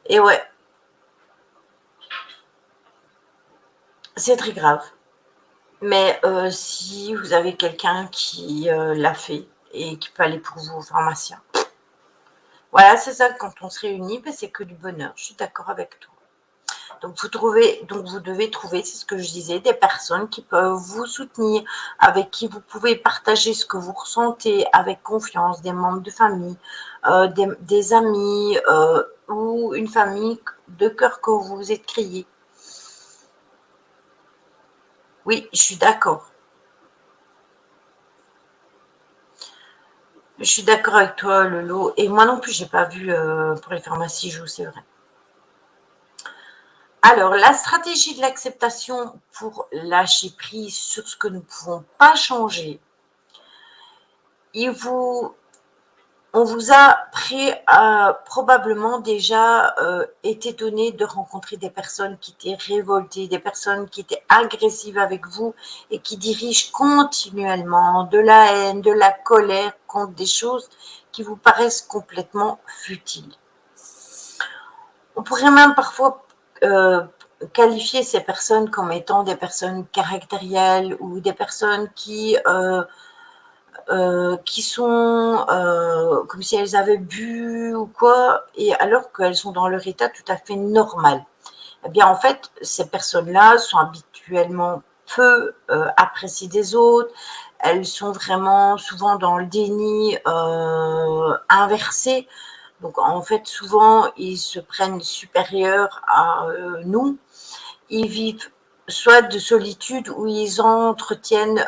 Et ouais, c'est très grave. Mais si vous avez quelqu'un qui l'a fait et qui peut aller pour vous au pharmacien. Voilà, c'est ça, quand on se réunit, ben, c'est que du bonheur. Je suis d'accord avec toi. Donc vous devez trouver, c'est ce que je disais, des personnes qui peuvent vous soutenir, avec qui vous pouvez partager ce que vous ressentez avec confiance, des membres de famille, des amis ou une famille de cœur que vous vous êtes créé. Oui, je suis d'accord. Je suis d'accord avec toi, Lolo. Et moi non plus, j'ai pas vu pour les pharmacies jouer, c'est vrai. Alors, la stratégie de l'acceptation pour lâcher prise sur ce que nous ne pouvons pas changer, il vous, on vous a probablement déjà été donné de rencontrer des personnes qui étaient révoltées, des personnes qui étaient agressives avec vous et qui dirigent continuellement de la haine, de la colère contre des choses qui vous paraissent complètement futiles. On pourrait même parfois qualifier ces personnes comme étant des personnes caractérielles ou des personnes qui sont comme si elles avaient bu ou quoi, et alors qu'elles sont dans leur état tout à fait normal. Eh bien, en fait, ces personnes-là sont habituellement peu appréciées des autres. Elles sont vraiment souvent dans le déni inversé. Donc, en fait, souvent, ils se prennent supérieurs à nous. Ils vivent soit de solitude ou ils entretiennent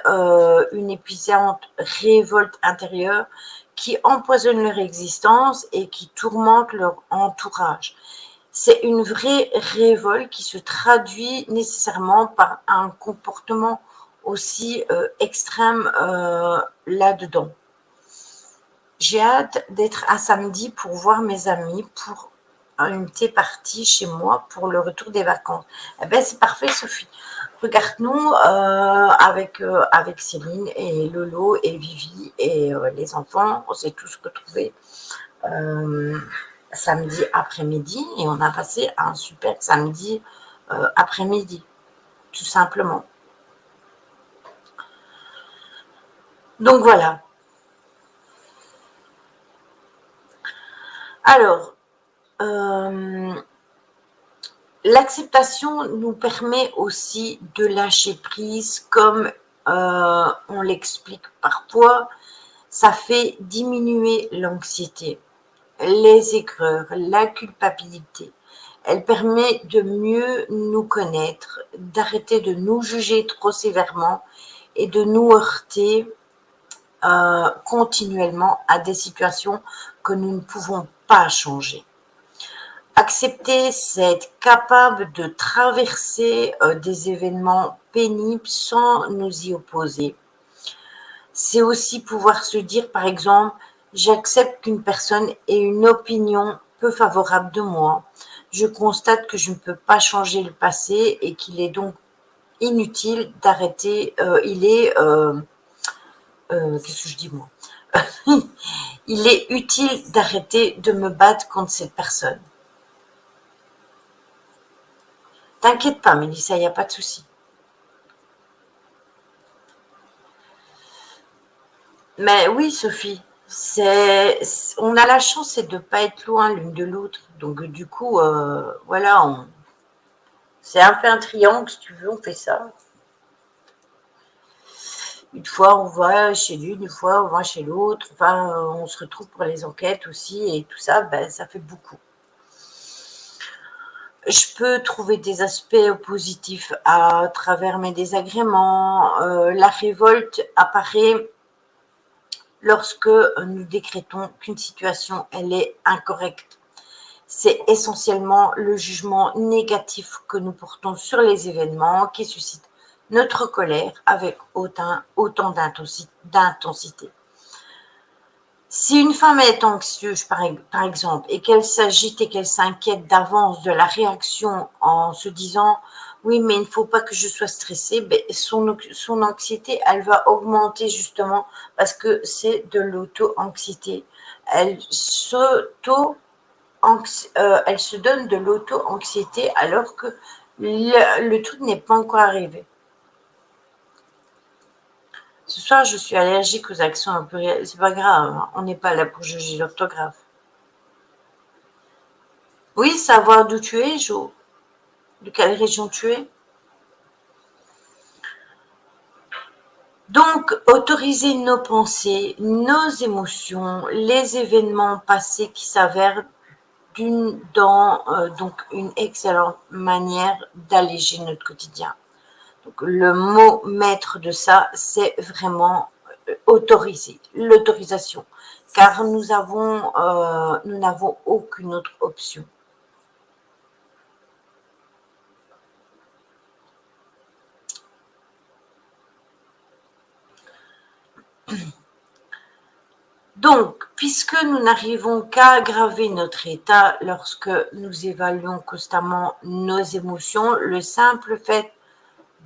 une épuisante révolte intérieure qui empoisonne leur existence et qui tourmente leur entourage. C'est une vraie révolte qui se traduit nécessairement par un comportement aussi extrême là-dedans. J'ai hâte d'être à samedi pour voir mes amis pour une petite partie chez moi pour le retour des vacances. Eh ben, c'est parfait, Sophie. Regarde-nous avec Céline et Lolo et Vivi et les enfants. On s'est tous retrouvés euh, samedi après-midi et on a passé un super samedi après-midi, tout simplement. Donc voilà. Alors, euh, l'acceptation nous permet aussi de lâcher prise, comme on l'explique parfois, ça fait diminuer l'anxiété, les aigreurs, la culpabilité. Elle permet de mieux nous connaître, d'arrêter de nous juger trop sévèrement et de nous heurter continuellement à des situations que nous ne pouvons pas changer. Accepter, c'est être capable de traverser des événements pénibles sans nous y opposer. C'est aussi pouvoir se dire, par exemple, j'accepte qu'une personne ait une opinion peu favorable de moi. Je constate que je ne peux pas changer le passé et qu'il est donc inutile d'arrêter. Qu'est-ce que je dis moi? Il est utile d'arrêter de me battre contre cette personne. T'inquiète pas, Mélissa, il n'y a pas de souci. Mais oui, Sophie, on a la chance de ne pas être loin l'une de l'autre. Donc, du coup, voilà, c'est un peu un triangle, si tu veux, on fait ça. Une fois, on va chez l'une, une fois, on va chez l'autre. Enfin, on se retrouve pour les enquêtes aussi, et tout ça, ben, ça fait beaucoup. Je peux trouver des aspects positifs à travers mes désagréments. La révolte apparaît lorsque nous décrétons qu'une situation, elle est incorrecte. C'est essentiellement le jugement négatif que nous portons sur les événements qui suscitent notre colère avec autant d'intensité. Si une femme est anxieuse, par exemple, et qu'elle s'agite et qu'elle s'inquiète d'avance de la réaction en se disant Oui, mais il ne faut pas que je sois stressée. Ben, son anxiété, elle va augmenter justement parce que c'est de l'auto-anxiété. Elle s'auto elle se donne de l'auto-anxiété alors que le truc n'est pas encore arrivé. Ce soir, je suis allergique aux accents un peu. C'est pas grave, hein. On n'est pas là pour juger l'orthographe. Oui, savoir d'où tu es, Jo. De quelle région tu es. Donc, autoriser nos pensées, nos émotions, les événements passés qui s'avèrent donc une excellente manière d'alléger notre quotidien. Donc, le mot maître de ça, c'est vraiment autoriser, l'autorisation, car nous n'avons aucune autre option. Donc, puisque nous n'arrivons qu'à aggraver notre état lorsque nous évaluons constamment nos émotions, le simple fait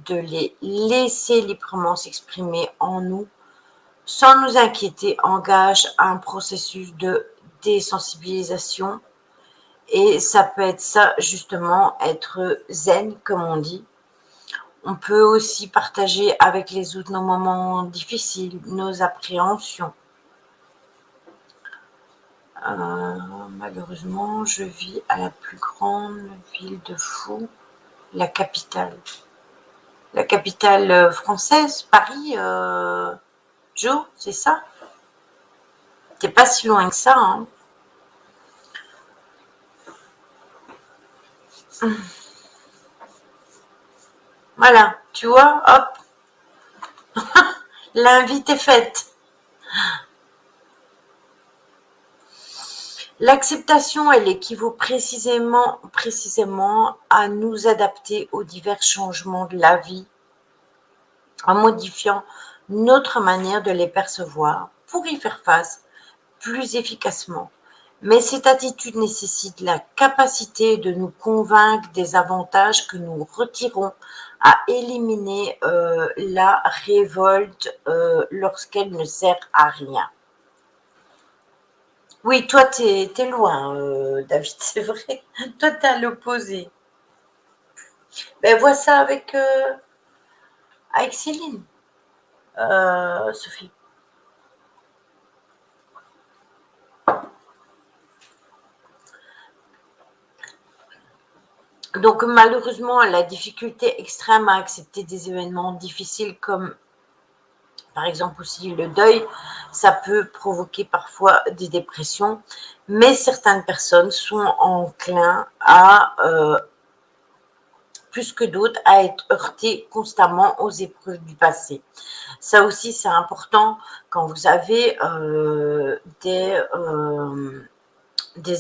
de les laisser librement s'exprimer en nous, sans nous inquiéter, engage un processus de désensibilisation. Et ça peut être ça, justement, être zen, comme on dit. On peut aussi partager avec les autres nos moments difficiles, nos appréhensions. Malheureusement, je vis à la plus grande ville de fou, la capitale. La capitale française, Paris, Jo, c'est ça? T'es pas si loin que ça, hein? Voilà, tu vois, hop, l'invite est faite. L'acceptation, elle équivaut précisément à nous adapter aux divers changements de la vie, en modifiant notre manière de les percevoir pour y faire face plus efficacement. Mais cette attitude nécessite la capacité de nous convaincre des avantages que nous retirons à éliminer la révolte lorsqu'elle ne sert à rien. Oui, toi, t'es loin, David, c'est vrai. Toi, t'es à l'opposé. Ben, vois ça avec Céline, Sophie. Donc, malheureusement, la difficulté extrême à accepter des événements difficiles comme, par exemple, aussi le deuil, ça peut provoquer parfois des dépressions, mais certaines personnes sont enclins plus que d'autres, à être heurtées constamment aux épreuves du passé. Ça aussi, c'est important quand vous avez des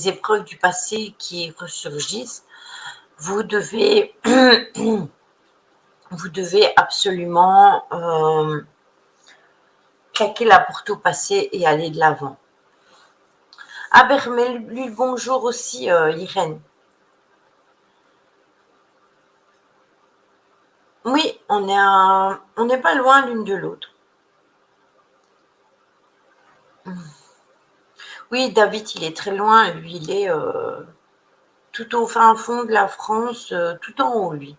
épreuves du passé qui ressurgissent. Vous devez, vous devez absolument claquer la porte au passé et aller de l'avant. Ah ben, remets-lui le bonjour aussi, Irène. Oui, on n'est pas loin l'une de l'autre. Oui, David, il est très loin. Lui, il est tout au fin fond de la France, tout en haut, lui.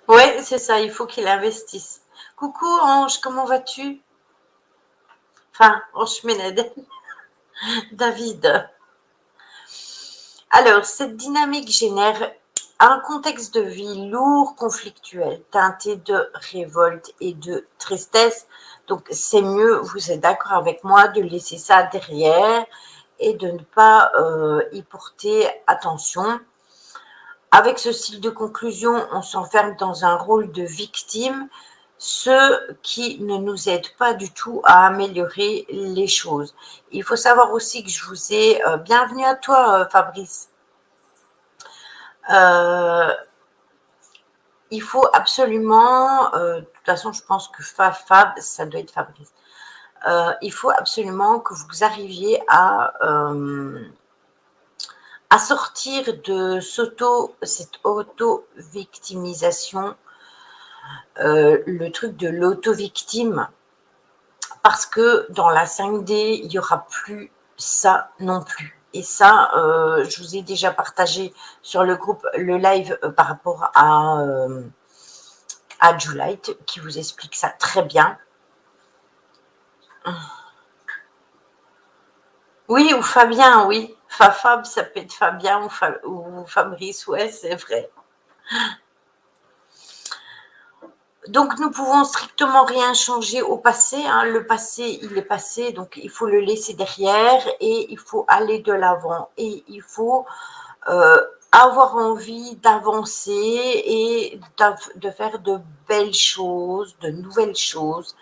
Ouais, c'est ça, il faut qu'il investisse. Coucou Ange, comment vas-tu? Enfin, Ange Ménadel, David. Alors, cette dynamique génère un contexte de vie lourd, conflictuel, teinté de révolte et de tristesse. Donc, c'est mieux, vous êtes d'accord avec moi, de laisser ça derrière et de ne pas y porter attention. Avec ce style de conclusion, on s'enferme dans un rôle de victime, ce qui ne nous aide pas du tout à améliorer les choses. Il faut savoir aussi que je vous ai... bienvenue à toi, Fabrice. Euh, il faut absolument... de toute façon, je pense que Fab, ça doit être Fabrice. il faut absolument que vous arriviez à sortir de cette auto-victimisation, le truc de l'auto-victime, parce que dans la 5D, il n'y aura plus ça non plus. Et ça, je vous ai déjà partagé sur le groupe, le live par rapport à Juliette, qui vous explique ça très bien. Oui, ou Fabien, oui. Fab, ça peut être Fabien ou Fabrice, ouais, c'est vrai. Donc, nous pouvons strictement rien changer au passé, hein. Le passé, il est passé, donc il faut le laisser derrière et il faut aller de l'avant. Et il faut avoir envie d'avancer et de faire de belles choses, de nouvelles choses,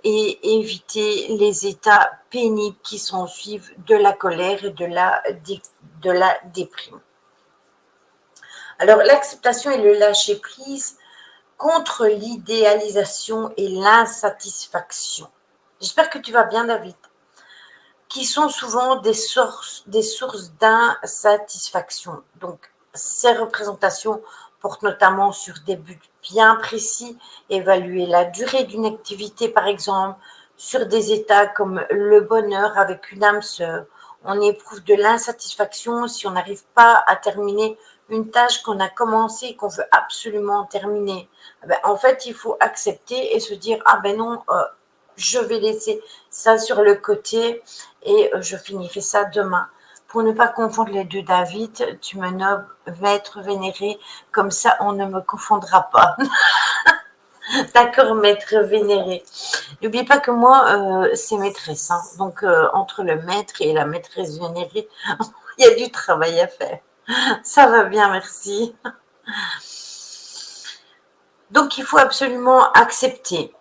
et éviter les états pénibles qui s'ensuivent de la colère et de la déprime. Alors, l'acceptation et le lâcher-prise contre l'idéalisation et l'insatisfaction. J'espère que tu vas bien, David. Qui sont souvent des sources d'insatisfaction. Donc, ces représentations portent notamment sur des buts bien précis, évaluer la durée d'une activité, par exemple, sur des états comme le bonheur avec une âme sœur. On éprouve de l'insatisfaction si on n'arrive pas à terminer une tâche qu'on a commencée et qu'on veut absolument terminer. En fait, il faut accepter et se dire, ah ben non, je vais laisser ça sur le côté et je finirai ça demain. Pour ne pas confondre les deux, David, tu me nommes maître vénéré, comme ça on ne me confondra pas. D'accord, maître vénéré. N'oublie pas que moi, c'est maîtresse, hein. Donc entre le maître et la maîtresse vénérée, il y a du travail à faire. Ça va bien, merci. Donc il faut absolument accepter.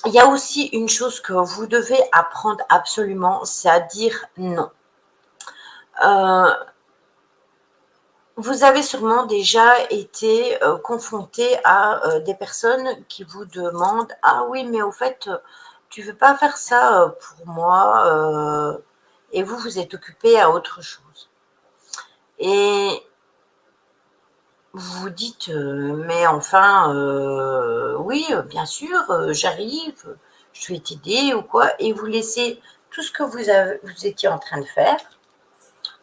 Il y a aussi une chose que vous devez apprendre absolument, c'est à dire non. Vous avez sûrement déjà été confronté à des personnes qui vous demandent « Ah oui, mais au fait, tu ne veux pas faire ça pour moi et vous êtes occupé à autre chose. » Et vous vous dites « Mais enfin, oui, bien sûr, j'arrive, je vais t'aider ou quoi. » Et vous laissez tout ce que vous étiez en train de faire,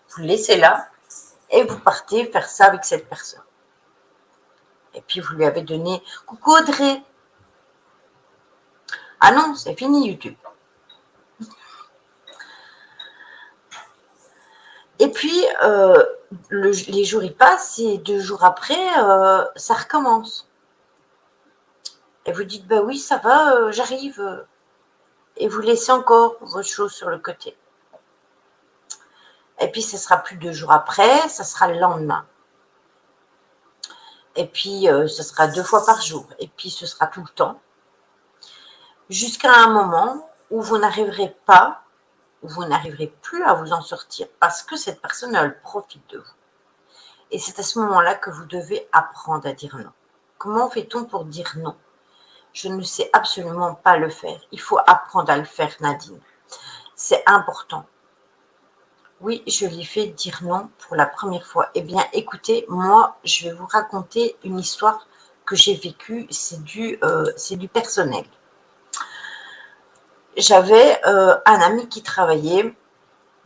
vous le laissez là et vous partez faire ça avec cette personne. Et puis vous lui avez donné « Coucou Audrey !» Ah non, c'est fini YouTube. Et puis, les jours y passent et 2 jours après, ça recommence. Et vous dites « Bah oui, ça va, j'arrive. » Et vous laissez encore votre chose sur le côté. Et puis, ce sera plus 2 jours après, ça sera le lendemain. Et puis, ce sera 2 fois par jour. Et puis, ce sera tout le temps. Jusqu'à un moment où vous n'arriverez pas, où vous n'arriverez plus à vous en sortir parce que cette personne, elle profite de vous. Et c'est à ce moment-là que vous devez apprendre à dire non. Comment fait-on pour dire non? Je ne sais absolument pas le faire. Il faut apprendre à le faire, Nadine. C'est important. Oui, je lui ai fait dire non pour la première fois. Eh bien, écoutez, moi, je vais vous raconter une histoire que j'ai vécue. C'est du personnel. J'avais un ami qui travaillait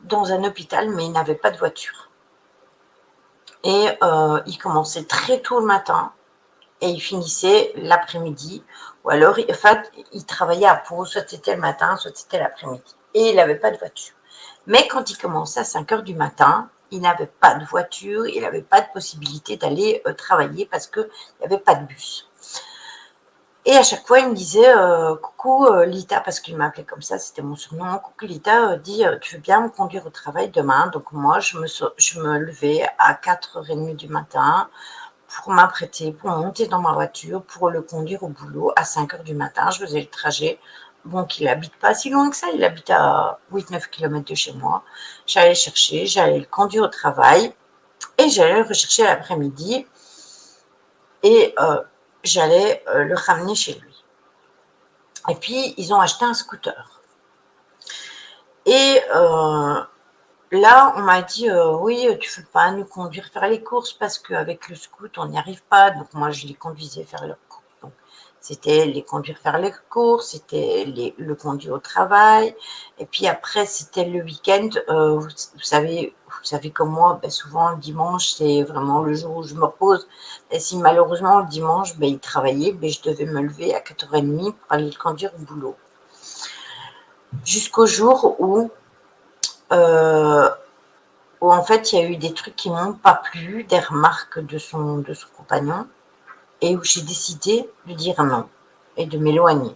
dans un hôpital, mais il n'avait pas de voiture. Et il commençait très tôt le matin et il finissait l'après-midi. Ou alors, en fait, il travaillait à Pau, soit c'était le matin, soit c'était l'après-midi. Et il n'avait pas de voiture. Mais quand il commençait à 5 heures du matin, il n'avait pas de voiture, il n'avait pas de possibilité d'aller travailler parce qu'il n'y avait pas de bus. Et à chaque fois, il me disait coucou Lita, parce qu'il m'appelait comme ça, c'était mon surnom. Coucou Lita, dis, tu veux bien me conduire au travail demain? Donc moi, je me levais à 4h30 du matin pour m'apprêter, pour monter dans ma voiture, pour le conduire au boulot à 5h du matin. Je faisais le trajet. Bon, qu'il n'habite pas si loin que ça, il habite à 8-9 km de chez moi. J'allais le chercher, j'allais le conduire au travail et j'allais le rechercher Et puis, ils ont acheté un scooter. Et là, on m'a dit, oui, tu ne veux pas nous conduire faire les courses parce qu'avec le scoot, on n'y arrive pas. Donc, moi, je les conduisais faire leurs courses. Donc, c'était les conduire faire les courses, c'était le conduire au travail. Et puis après, c'était le week-end. Vous savez comme moi, ben, souvent le dimanche, c'est vraiment le jour où je me repose. Et si malheureusement, le dimanche, ben, il travaillait, ben, je devais me lever à 4h30 pour aller le conduire au boulot. Jusqu'au jour euh, où en fait il y a eu des trucs qui m'ont pas plu, des remarques de son compagnon, et où j'ai décidé de dire non et de m'éloigner.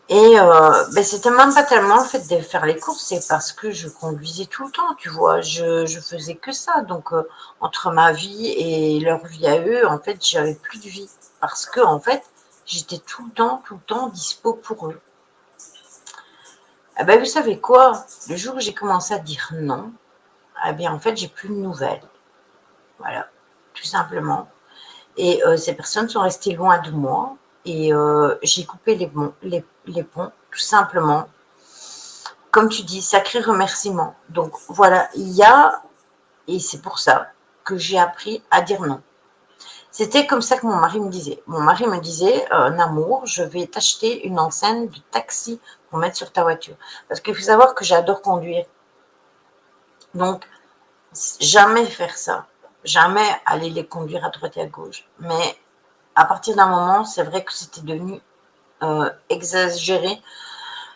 Et ben c'était même pas tellement le fait de faire les courses, c'est parce que je conduisais tout le temps, tu vois, je faisais que ça. Donc entre ma vie et leur vie à eux, en fait, j'avais plus de vie parce que en fait, j'étais tout le temps dispo pour eux. Eh ben, vous savez quoi? Le jour où j'ai commencé à dire non, eh bien en fait, j'ai plus de nouvelles. Voilà, tout simplement. Et ces personnes sont restées loin de moi. Et j'ai coupé les ponts, tout simplement. Comme tu dis, sacré remerciement. Donc voilà, il y a, et c'est pour ça que j'ai appris à dire non. C'était comme ça que mon mari me disait. Mon mari me disait, Namour, je vais t'acheter une enseigne de taxi pour mettre sur ta voiture. Parce qu'il faut savoir que j'adore conduire. Donc, jamais faire ça. Jamais aller les conduire à droite et à gauche. Mais à partir d'un moment, c'est vrai que c'était devenu exagéré.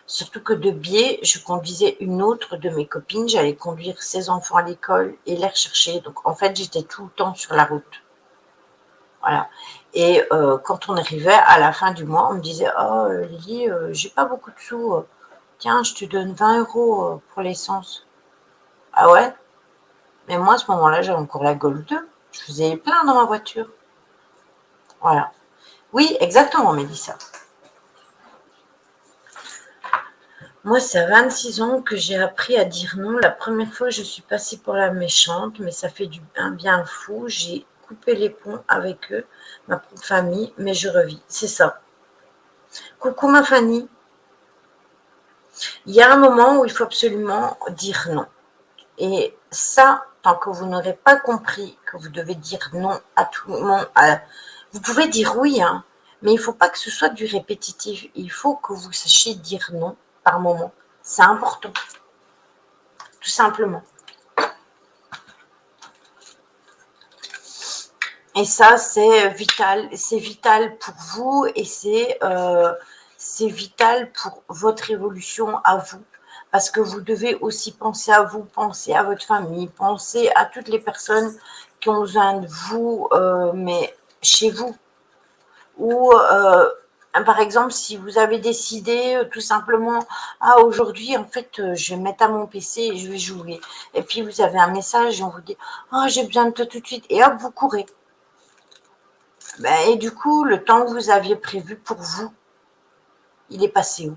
Surtout que de biais, je conduisais une autre de mes copines. J'allais conduire ses enfants à l'école et les rechercher. Donc, en fait, j'étais tout le temps sur la route. Voilà. Et quand on arrivait à la fin du mois, on me disait, oh Lily, j'ai pas beaucoup de sous. Tiens, je te donne 20 € pour l'essence. Ah ouais? Mais moi, à ce moment-là, j'avais encore la Golf 2. Je faisais plein dans ma voiture. Voilà. Oui, exactement, Mélissa. Moi, c'est à 26 ans que j'ai appris à dire non. La première fois, je suis passée pour la méchante, mais ça fait un bien fou. J'ai coupé les ponts avec eux, ma famille, mais je revis. C'est ça. Coucou ma Fanny. Il y a un moment où il faut absolument dire non. Et ça, tant que vous n'aurez pas compris que vous devez dire non à tout le monde, vous pouvez dire oui, hein, mais il ne faut pas que ce soit du répétitif. Il faut que vous sachiez dire non par moment. C'est important, tout simplement. Et ça, c'est vital pour vous et c'est vital pour votre évolution à vous. Parce que vous devez aussi penser à vous, penser à votre famille, penser à toutes les personnes qui ont besoin de vous, mais chez vous. Ou, par exemple, si vous avez décidé tout simplement, ah, aujourd'hui, en fait, je vais me mettre à mon PC et je vais jouer. Et puis, vous avez un message et on vous dit, ah, j'ai besoin de toi tout de suite. Et hop, vous courez. Ben, et du coup, le temps que vous aviez prévu pour vous, il est passé où?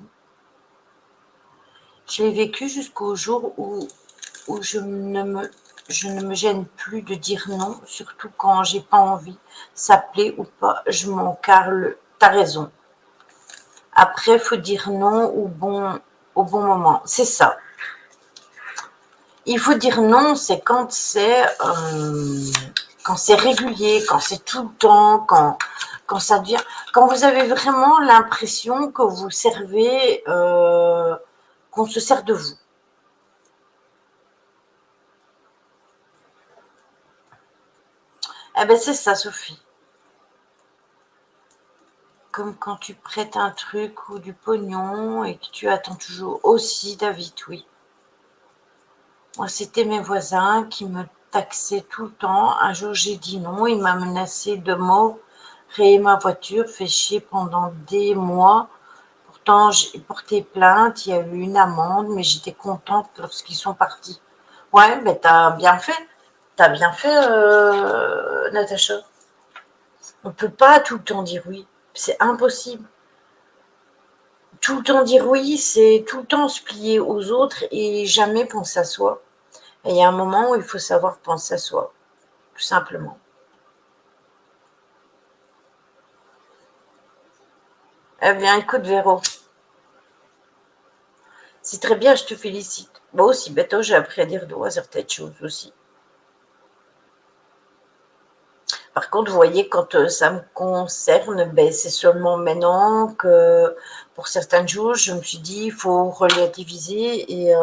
Je l'ai vécu jusqu'au jour où je ne me gêne plus de dire non, surtout quand j'ai pas envie. Ça plaît ou pas, je m'en carle. T'as raison. Après, il faut dire non au bon moment. C'est ça. Il faut dire non, c'est quand c'est régulier, quand c'est tout le temps, quand ça devient, quand vous avez vraiment l'impression que vous servez, qu'on se sert de vous. Eh ben c'est ça, Sophie. Comme quand tu prêtes un truc ou du pognon et que tu attends toujours aussi, David, oui. Moi, c'était mes voisins qui me taxaient tout le temps. Un jour, j'ai dit non. Il m'a menacé de mort. Rayer ma voiture, fait chier pendant des mois. Pourtant, j'ai porté plainte. Il y a eu une amende, mais j'étais contente lorsqu'ils sont partis. Ouais, mais t'as bien fait. T'as bien fait, Natacha. On peut pas tout le temps dire oui. C'est impossible. Tout le temps dire oui, c'est tout le temps se plier aux autres et jamais penser à soi. Et il y a un moment où il faut savoir penser à soi, tout simplement. Eh bien, écoute, Véro, c'est très bien, je te félicite. Moi aussi, bientôt, j'ai appris à dire non à certaines choses aussi. Par contre, vous voyez, quand ça me concerne, ben, c'est seulement maintenant que pour certaines choses, je me suis dit, il faut relativiser et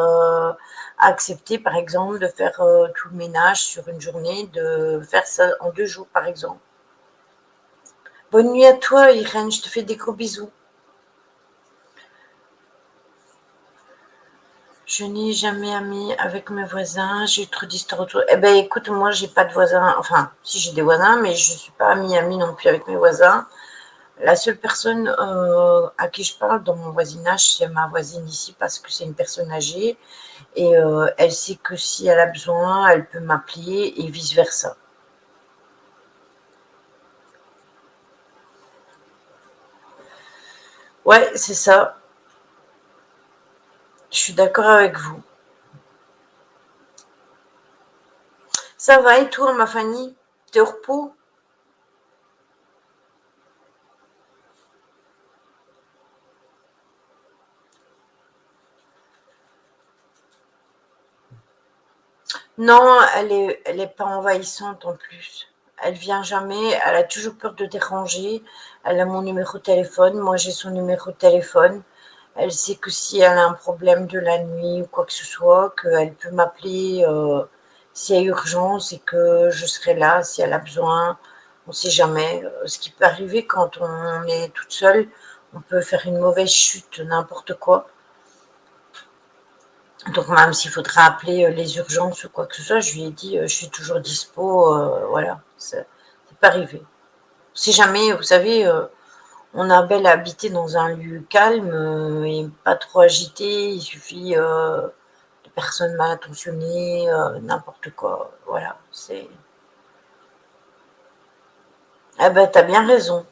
accepter, par exemple, de faire tout le ménage sur une journée, de faire ça en 2 jours, par exemple. Bonne nuit à toi, Irène, je te fais des gros bisous. Je n'ai jamais ami avec mes voisins, j'ai eu trop d'histoires autour. Eh ben, écoute, moi, j'ai pas de voisins. Enfin, si j'ai des voisins, mais je suis pas amie non plus avec mes voisins. La seule personne à qui je parle dans mon voisinage, c'est ma voisine ici parce que c'est une personne âgée et elle sait que si elle a besoin, elle peut m'appeler et vice-versa. Ouais, c'est ça. Je suis d'accord avec vous. Ça va et toi, ma Fanny? T'es au repos? Non, elle est pas envahissante en plus. Elle vient jamais, elle a toujours peur de déranger. Elle a mon numéro de téléphone, moi j'ai son numéro de téléphone. Elle sait que si elle a un problème de la nuit ou quoi que ce soit, qu'elle peut m'appeler s'il y a urgence et que je serai là si elle a besoin. On ne sait jamais. Ce qui peut arriver quand on est toute seule, on peut faire une mauvaise chute, n'importe quoi. Donc même s'il faudra appeler les urgences ou quoi que ce soit, je lui ai dit, je suis toujours dispo, voilà, c'est pas arrivé. Si jamais, vous savez, on a bel habiter dans un lieu calme et pas trop agité, il suffit de personnes mal intentionnées, n'importe quoi, voilà, c'est... Ah ben, t'as bien raison.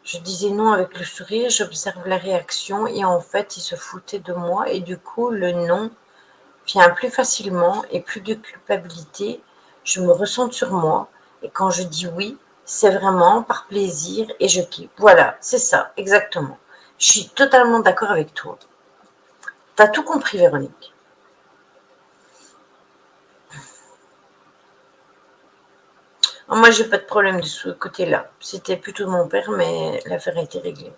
Je disais non avec le sourire, j'observe la réaction et en fait, il se foutait de moi et du coup, le non vient plus facilement et plus de culpabilité. Je me ressens sur moi et quand je dis oui, c'est vraiment par plaisir et je kiffe. Voilà, c'est ça, exactement. Je suis totalement d'accord avec toi. T'as tout compris, Véronique. Moi, j'ai pas de problème de ce côté-là. C'était plutôt mon père, mais l'affaire a été réglée.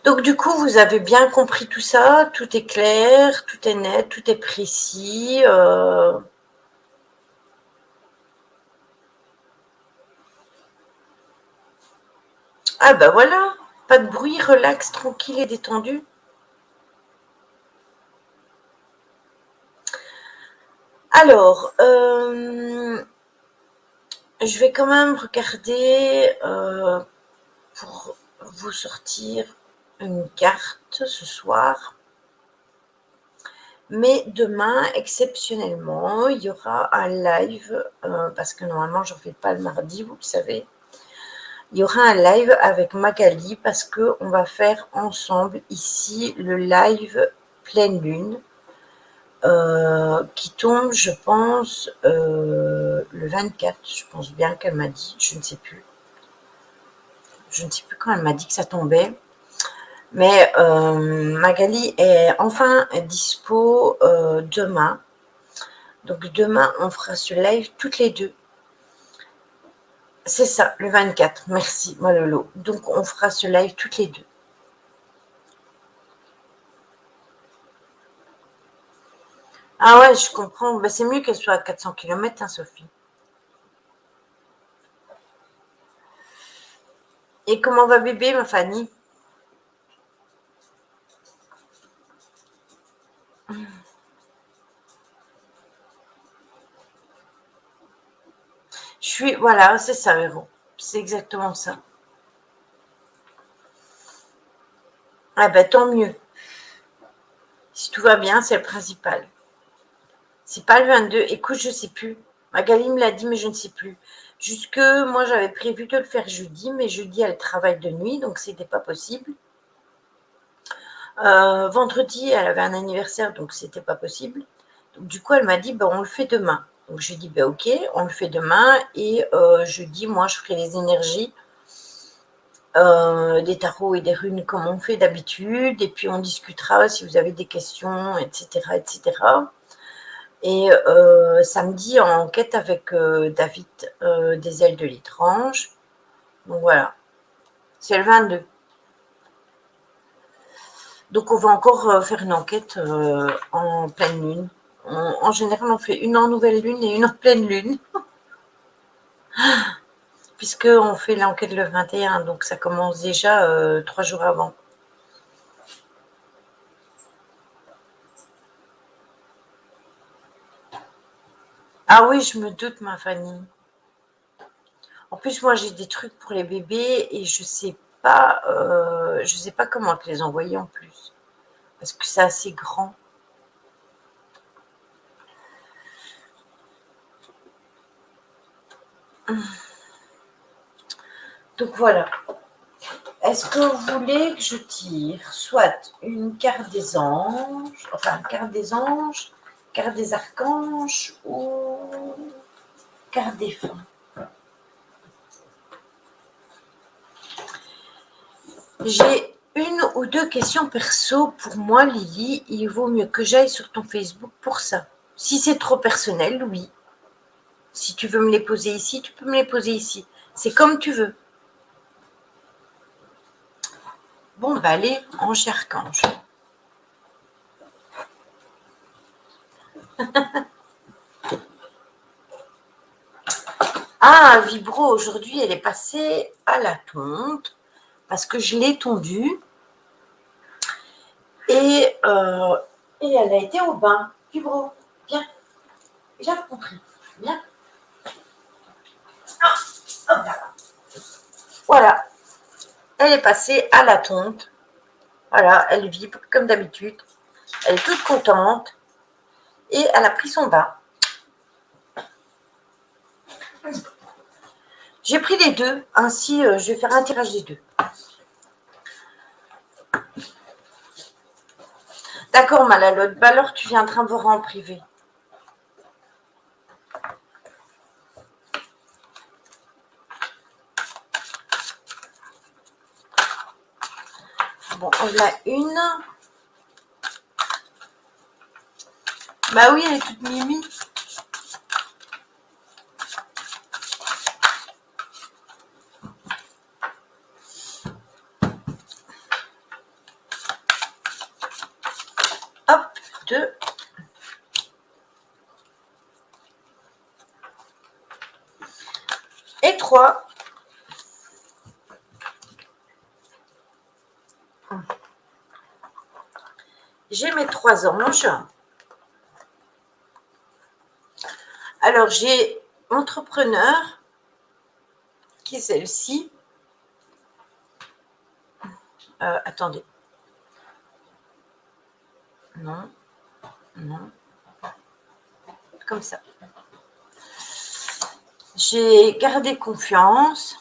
Donc, du coup, vous avez bien compris tout ça. Tout est clair, tout est net, tout est précis. Ah bah voilà, pas de bruit, relax, tranquille et détendu. Alors, je vais quand même regarder pour vous sortir une carte ce soir. Mais demain, exceptionnellement, il y aura un live, parce que normalement, je ne fais pas le mardi, vous le savez. Il y aura un live avec Magali parce qu'on va faire ensemble ici le live pleine lune qui tombe, je pense, le 24. Je pense bien qu'elle m'a dit, je ne sais plus. Je ne sais plus quand elle m'a dit que ça tombait. Mais Magali est enfin dispo demain. Donc demain, on fera ce live toutes les deux. C'est ça, le 24. Merci, moi Lolo. Donc on fera ce live toutes les deux. Ah ouais, je comprends. Ben, c'est mieux qu'elle soit à 400 km, hein, Sophie. Et comment va bébé, ma Fanny? Voilà, c'est ça, Véro. C'est exactement ça. Ah ben, tant mieux. Si tout va bien, c'est le principal. C'est pas le 22. Écoute, je sais plus. Magali me l'a dit, mais je ne sais plus. Jusque, moi, j'avais prévu de le faire jeudi, mais jeudi, elle travaille de nuit, donc c'était pas possible. Vendredi, elle avait un anniversaire, donc c'était pas possible. Donc, du coup, elle m'a dit, ben, on le fait demain. Donc je dis, ben ok, on le fait demain. Et je dis, moi, je ferai les énergies des tarots et des runes comme on fait d'habitude. Et puis on discutera si vous avez des questions, etc. etc. Et samedi, en quête avec David des ailes de l'étrange. Donc voilà, c'est le 22. Donc on va encore faire une enquête en pleine lune. En général, on fait une en nouvelle lune et une en pleine lune. Puisqu'on fait l'enquête le 21, donc ça commence déjà 3 jours avant. Ah oui, je me doute, ma Fanny. En plus, moi, j'ai des trucs pour les bébés et je sais pas comment te les envoyer en plus, parce que c'est assez grand. Donc voilà. Est-ce que vous voulez que je tire soit une carte des anges, enfin carte des anges, carte des archanges ou carte des défunt? J'ai une ou deux questions perso pour moi, Lily. Il vaut mieux que j'aille sur ton Facebook pour ça. Si c'est trop personnel, oui. Si tu veux me les poser ici, tu peux me les poser ici. C'est comme tu veux. Bon, bah allez, ange et archange. Ah, Vibro, aujourd'hui, elle est passée à la tonte parce que je l'ai tondue et elle a été au bain. Vibro, viens, viens compris, viens. Ah, hop là. Voilà, elle est passée à la tonte. Voilà, elle vibre comme d'habitude. Elle est toute contente et elle a pris son bain. J'ai pris les deux, ainsi je vais faire un tirage des deux. D'accord, Malalotte. Bah alors tu viendras me voir en privé. Bon, on a une. Bah oui, elle est toute mimi. Hop, deux. Et trois. J'ai mes trois anges. Alors, j'ai entrepreneur, qui est celle-ci. Attendez. Non, non. Comme ça. J'ai gardé confiance.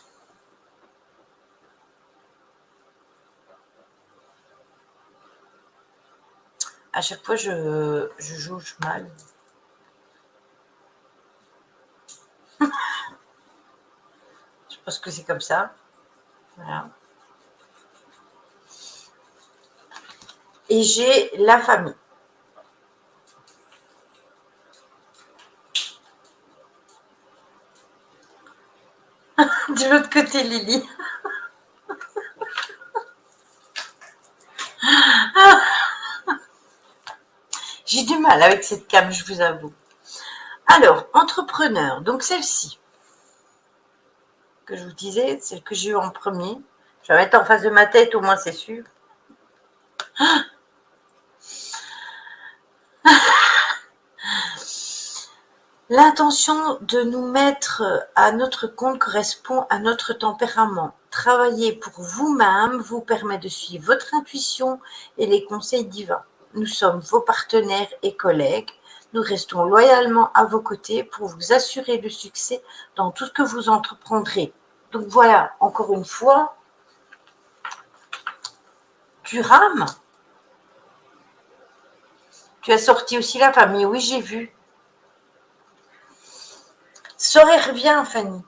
À chaque fois, je jauge mal. Je pense que c'est comme ça. Voilà. Et j'ai la famille. De l'autre côté, Lily. J'ai du mal avec cette cam, je vous avoue. Alors, entrepreneur, donc celle-ci, que je vous disais, celle que j'ai eue en premier. Je vais la mettre en face de ma tête, au moins c'est sûr. L'intention de nous mettre à notre compte correspond à notre tempérament. Travailler pour vous-même vous permet de suivre votre intuition et les conseils divins. Nous sommes vos partenaires et collègues. Nous restons loyalement à vos côtés pour vous assurer le succès dans tout ce que vous entreprendrez. Donc voilà, encore une fois, tu rames. Tu as sorti aussi la famille, oui, j'ai vu. Soleil revient, Fanny.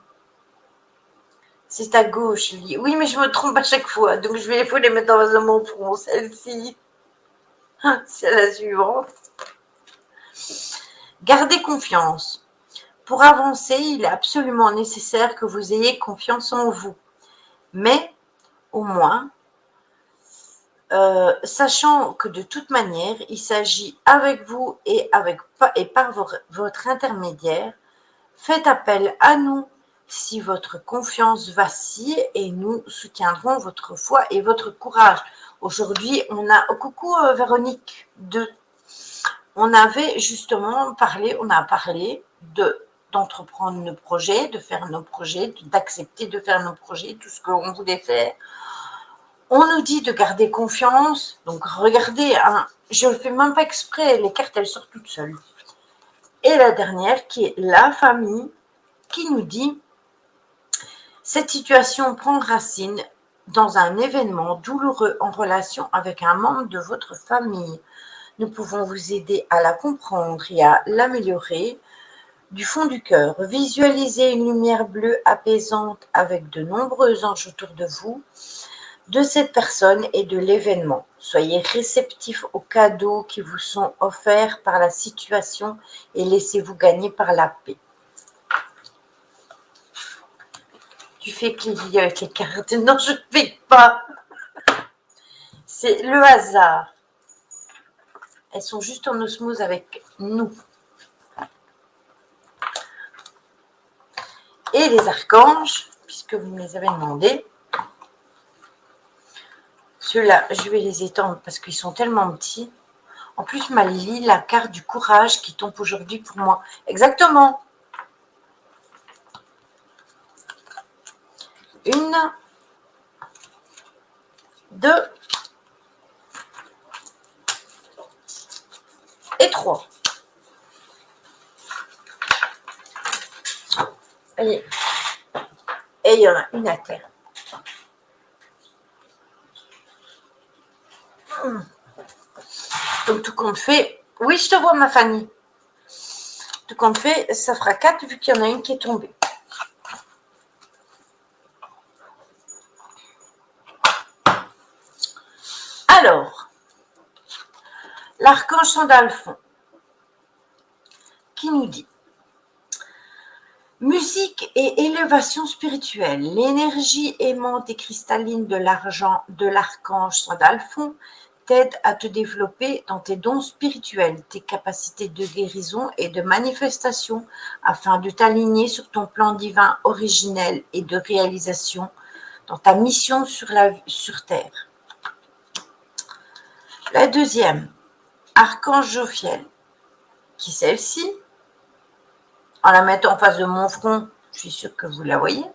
C'est à gauche, Lily. Oui, mais je me trompe à chaque fois. Donc, il faut les mettre dans mon front. Celle-ci, c'est la suivante. Gardez confiance. Pour avancer, il est absolument nécessaire que vous ayez confiance en vous. Mais, au moins, sachant que de toute manière, il s'agit avec vous et par votre intermédiaire, faites appel à nous si votre confiance vacille et nous soutiendrons votre foi et votre courage. Aujourd'hui, on a, coucou Véronique, on avait justement parlé, d'entreprendre nos projets, de faire nos projets, d'accepter de faire nos projets, tout ce qu'on voulait faire. On nous dit de garder confiance, donc regardez, hein, je ne fais même pas exprès, les cartes elles sortent toutes seules. Et la dernière qui est la famille, qui nous dit cette situation prend racine dans un événement douloureux en relation avec un membre de votre famille. Nous pouvons vous aider à la comprendre et à l'améliorer du fond du cœur. Visualisez une lumière bleue apaisante avec de nombreux anges autour de vous, de cette personne et de l'événement. Soyez réceptifs aux cadeaux qui vous sont offerts par la situation et laissez-vous gagner par la paix. Tu fais Lily avec les cartes. Non, je ne fais pas. C'est le hasard. Elles sont juste en osmose avec nous. Et les archanges, puisque vous me les avez demandé, ceux-là, je vais les étendre parce qu'ils sont tellement petits. En plus, ma Lily, la carte du courage qui tombe aujourd'hui pour moi. Exactement. Une, deux et trois. Allez. Et il y en a une à terre. Donc, tout compte fait, oui, je te vois, ma Fanny. Tout compte fait, ça fera 4 vu qu'il y en a une qui est tombée. Alors, l'archange Sandalphon qui nous dit musique et élévation spirituelle. L'énergie aimante et cristalline de l'archange Sandalphon t'aide à te développer dans tes dons spirituels, tes capacités de guérison et de manifestation afin de t'aligner sur ton plan divin originel et de réalisation dans ta mission sur Terre. La deuxième, archange Jophiel, qui est celle-ci, en la mettant en face de mon front, je suis sûre que vous la voyez.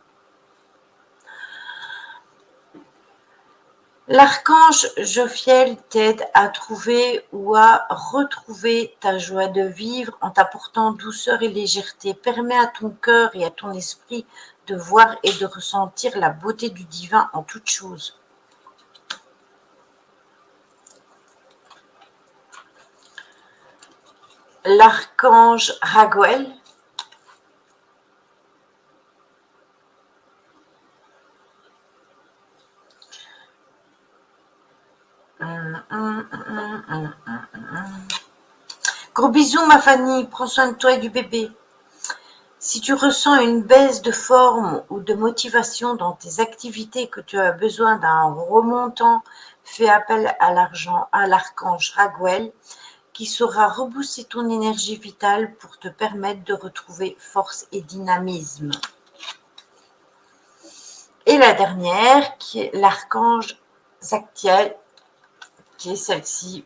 L'archange Jophiel t'aide à trouver ou à retrouver ta joie de vivre en t'apportant douceur et légèreté. Permet à ton cœur et à ton esprit de voir et de ressentir la beauté du divin en toutes choses. L'archange Raguel Gros bisous ma Fanny, prends soin de toi et du bébé. Si tu ressens une baisse de forme ou de motivation dans tes activités, que tu as besoin d'un remontant, fais appel à l'archange Raguel qui saura rebooster ton énergie vitale pour te permettre de retrouver force et dynamisme. Et la dernière qui est l'archange Zadkiel, qui est celle-ci.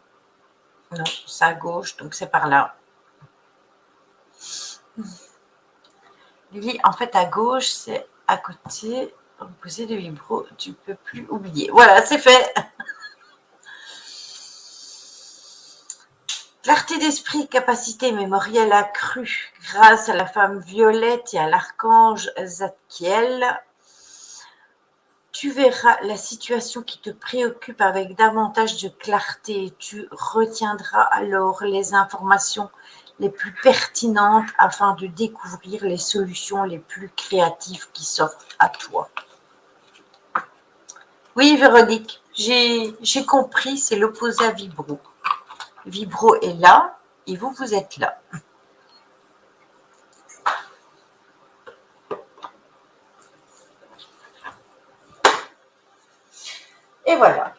Non, c'est à gauche, donc c'est par là. Lily, en fait, à gauche, c'est à côté. Opposé de vibro, tu ne peux plus oublier. Voilà, c'est fait. Clarté d'esprit, capacité mémorielle accrue grâce à la femme Violette et à l'archange Zadkiel. Tu verras la situation qui te préoccupe avec davantage de clarté. Tu retiendras alors les informations les plus pertinentes afin de découvrir les solutions les plus créatives qui s'offrent à toi. Oui, Véronique, j'ai compris, c'est l'opposé à Vibro. Vibro est là et vous, vous êtes là. Et voilà.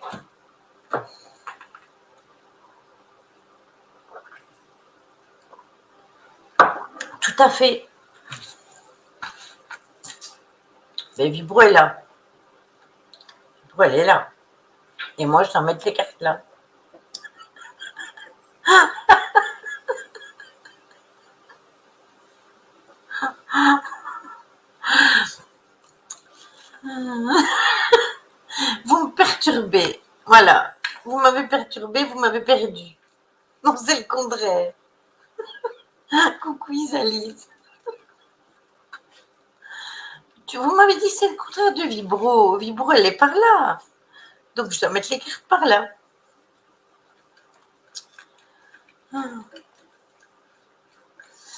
Tout à fait. Mais Vibro est là. Vibro, elle est là. Et moi, je dois mettre les cartes là. Vous me perturbez. Voilà. Vous m'avez perturbé, vous m'avez perdu. Non, c'est le contraire. Coucou Isalise. Vous m'avez dit c'est le contraire de Vibro. Vibro, elle est par là. Donc, je dois mettre les cartes par là.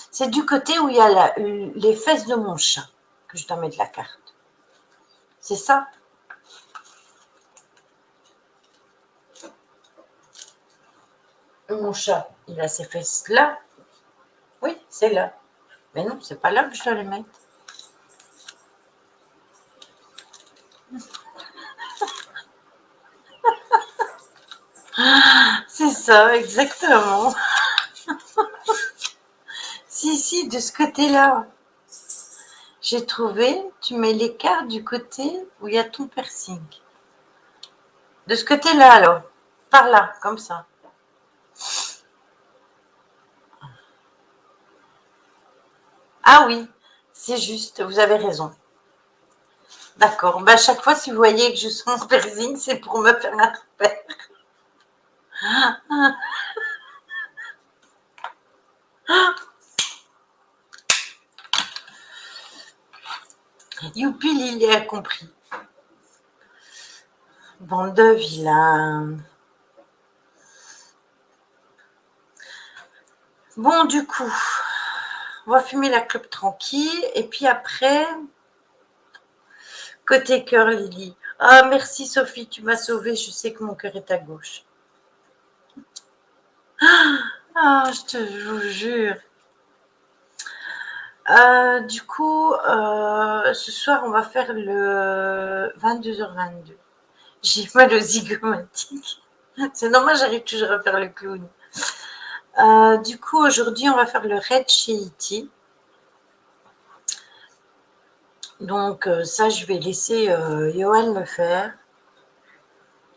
C'est du côté où il y a les fesses de mon chat que je dois mettre la carte. C'est ça? Mon chat, il a ses fesses là. Oui, c'est là. Mais non, c'est pas là que je dois les mettre. C'est ça, exactement. Si, de ce côté-là. J'ai trouvé, tu mets les cartes du côté où il y a ton piercing. De ce côté-là, alors. Par là, comme ça. Ah oui, c'est juste, vous avez raison. D'accord. À chaque fois, si vous voyez que je sens mon piercing, c'est pour me faire un repère. Youpi, Lily a compris. Bande de vilains. Bon, du coup, on va fumer la clope tranquille. Et puis après, côté cœur, Lily. Ah, merci Sophie, tu m'as sauvée. Je sais que mon cœur est à gauche. Ah, je vous jure. Du coup, ce soir, on va faire le 22h22. J'ai mal aux zygomatiques. C'est normal, j'arrive toujours à faire le clown. Du coup, aujourd'hui, on va faire le raid chez Iti. Donc, ça, je vais laisser Johan le faire.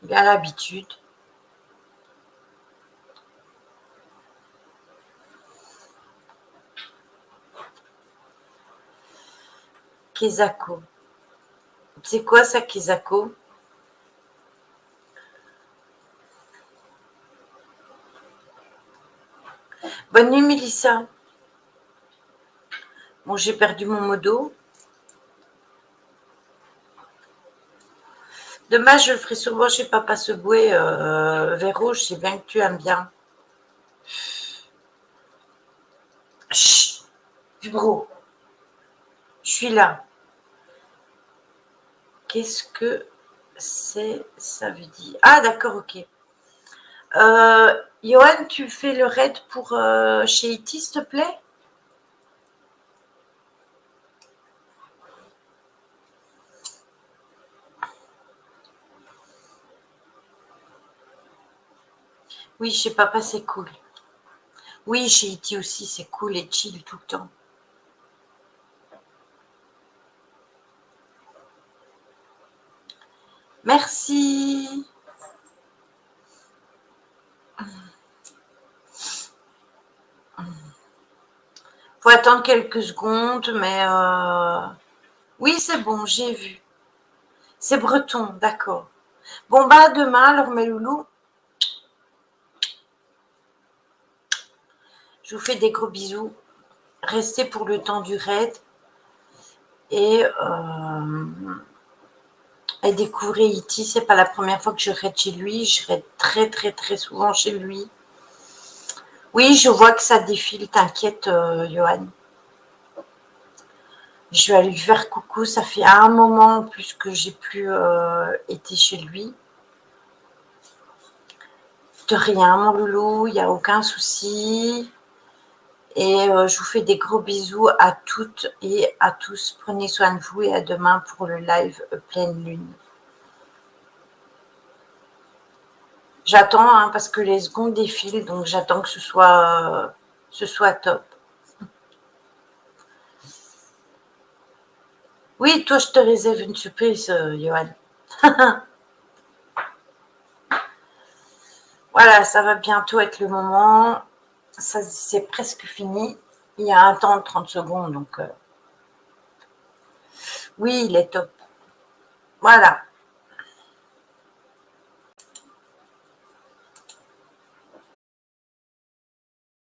Il a l'habitude. Kezako. C'est quoi ça, Kezako? Bonne nuit, Mélissa. Bon, j'ai perdu mon modo. Dommage, je le ferai souvent chez Papa Seboué. Véro, je sais bien que tu aimes bien. Chut, Vibro. Je suis là. Qu'est-ce que ça veut dire? Ah, d'accord, ok. Johan, tu fais le raid pour chez Iti, s'il te plaît? Oui, chez Papa, c'est cool. Oui, chez Iti aussi, c'est cool et chill tout le temps. Merci. Faut attendre quelques secondes, mais oui, c'est bon, j'ai vu. C'est breton, d'accord. Bon, bah, à demain, alors, mes loulous. Je vous fais des gros bisous. Restez pour le temps du raid. Et découvrez Iti. C'est pas la première fois que je raid chez lui. Je raid très, très, très souvent chez lui. Oui, je vois que ça défile, t'inquiète, Johan. Je vais aller lui faire coucou, ça fait un moment en plus que j'ai plus été chez lui. De rien, mon loulou, il n'y a aucun souci. Et je vous fais des gros bisous à toutes et à tous. Prenez soin de vous et à demain pour le live pleine lune. J'attends hein, parce que les secondes défilent, donc j'attends que ce soit top. Oui, toi, je te réserve une surprise, Johan. Voilà, ça va bientôt être le moment. Ça, c'est presque fini. Il y a un temps de 30 secondes, donc oui, il est top. Voilà.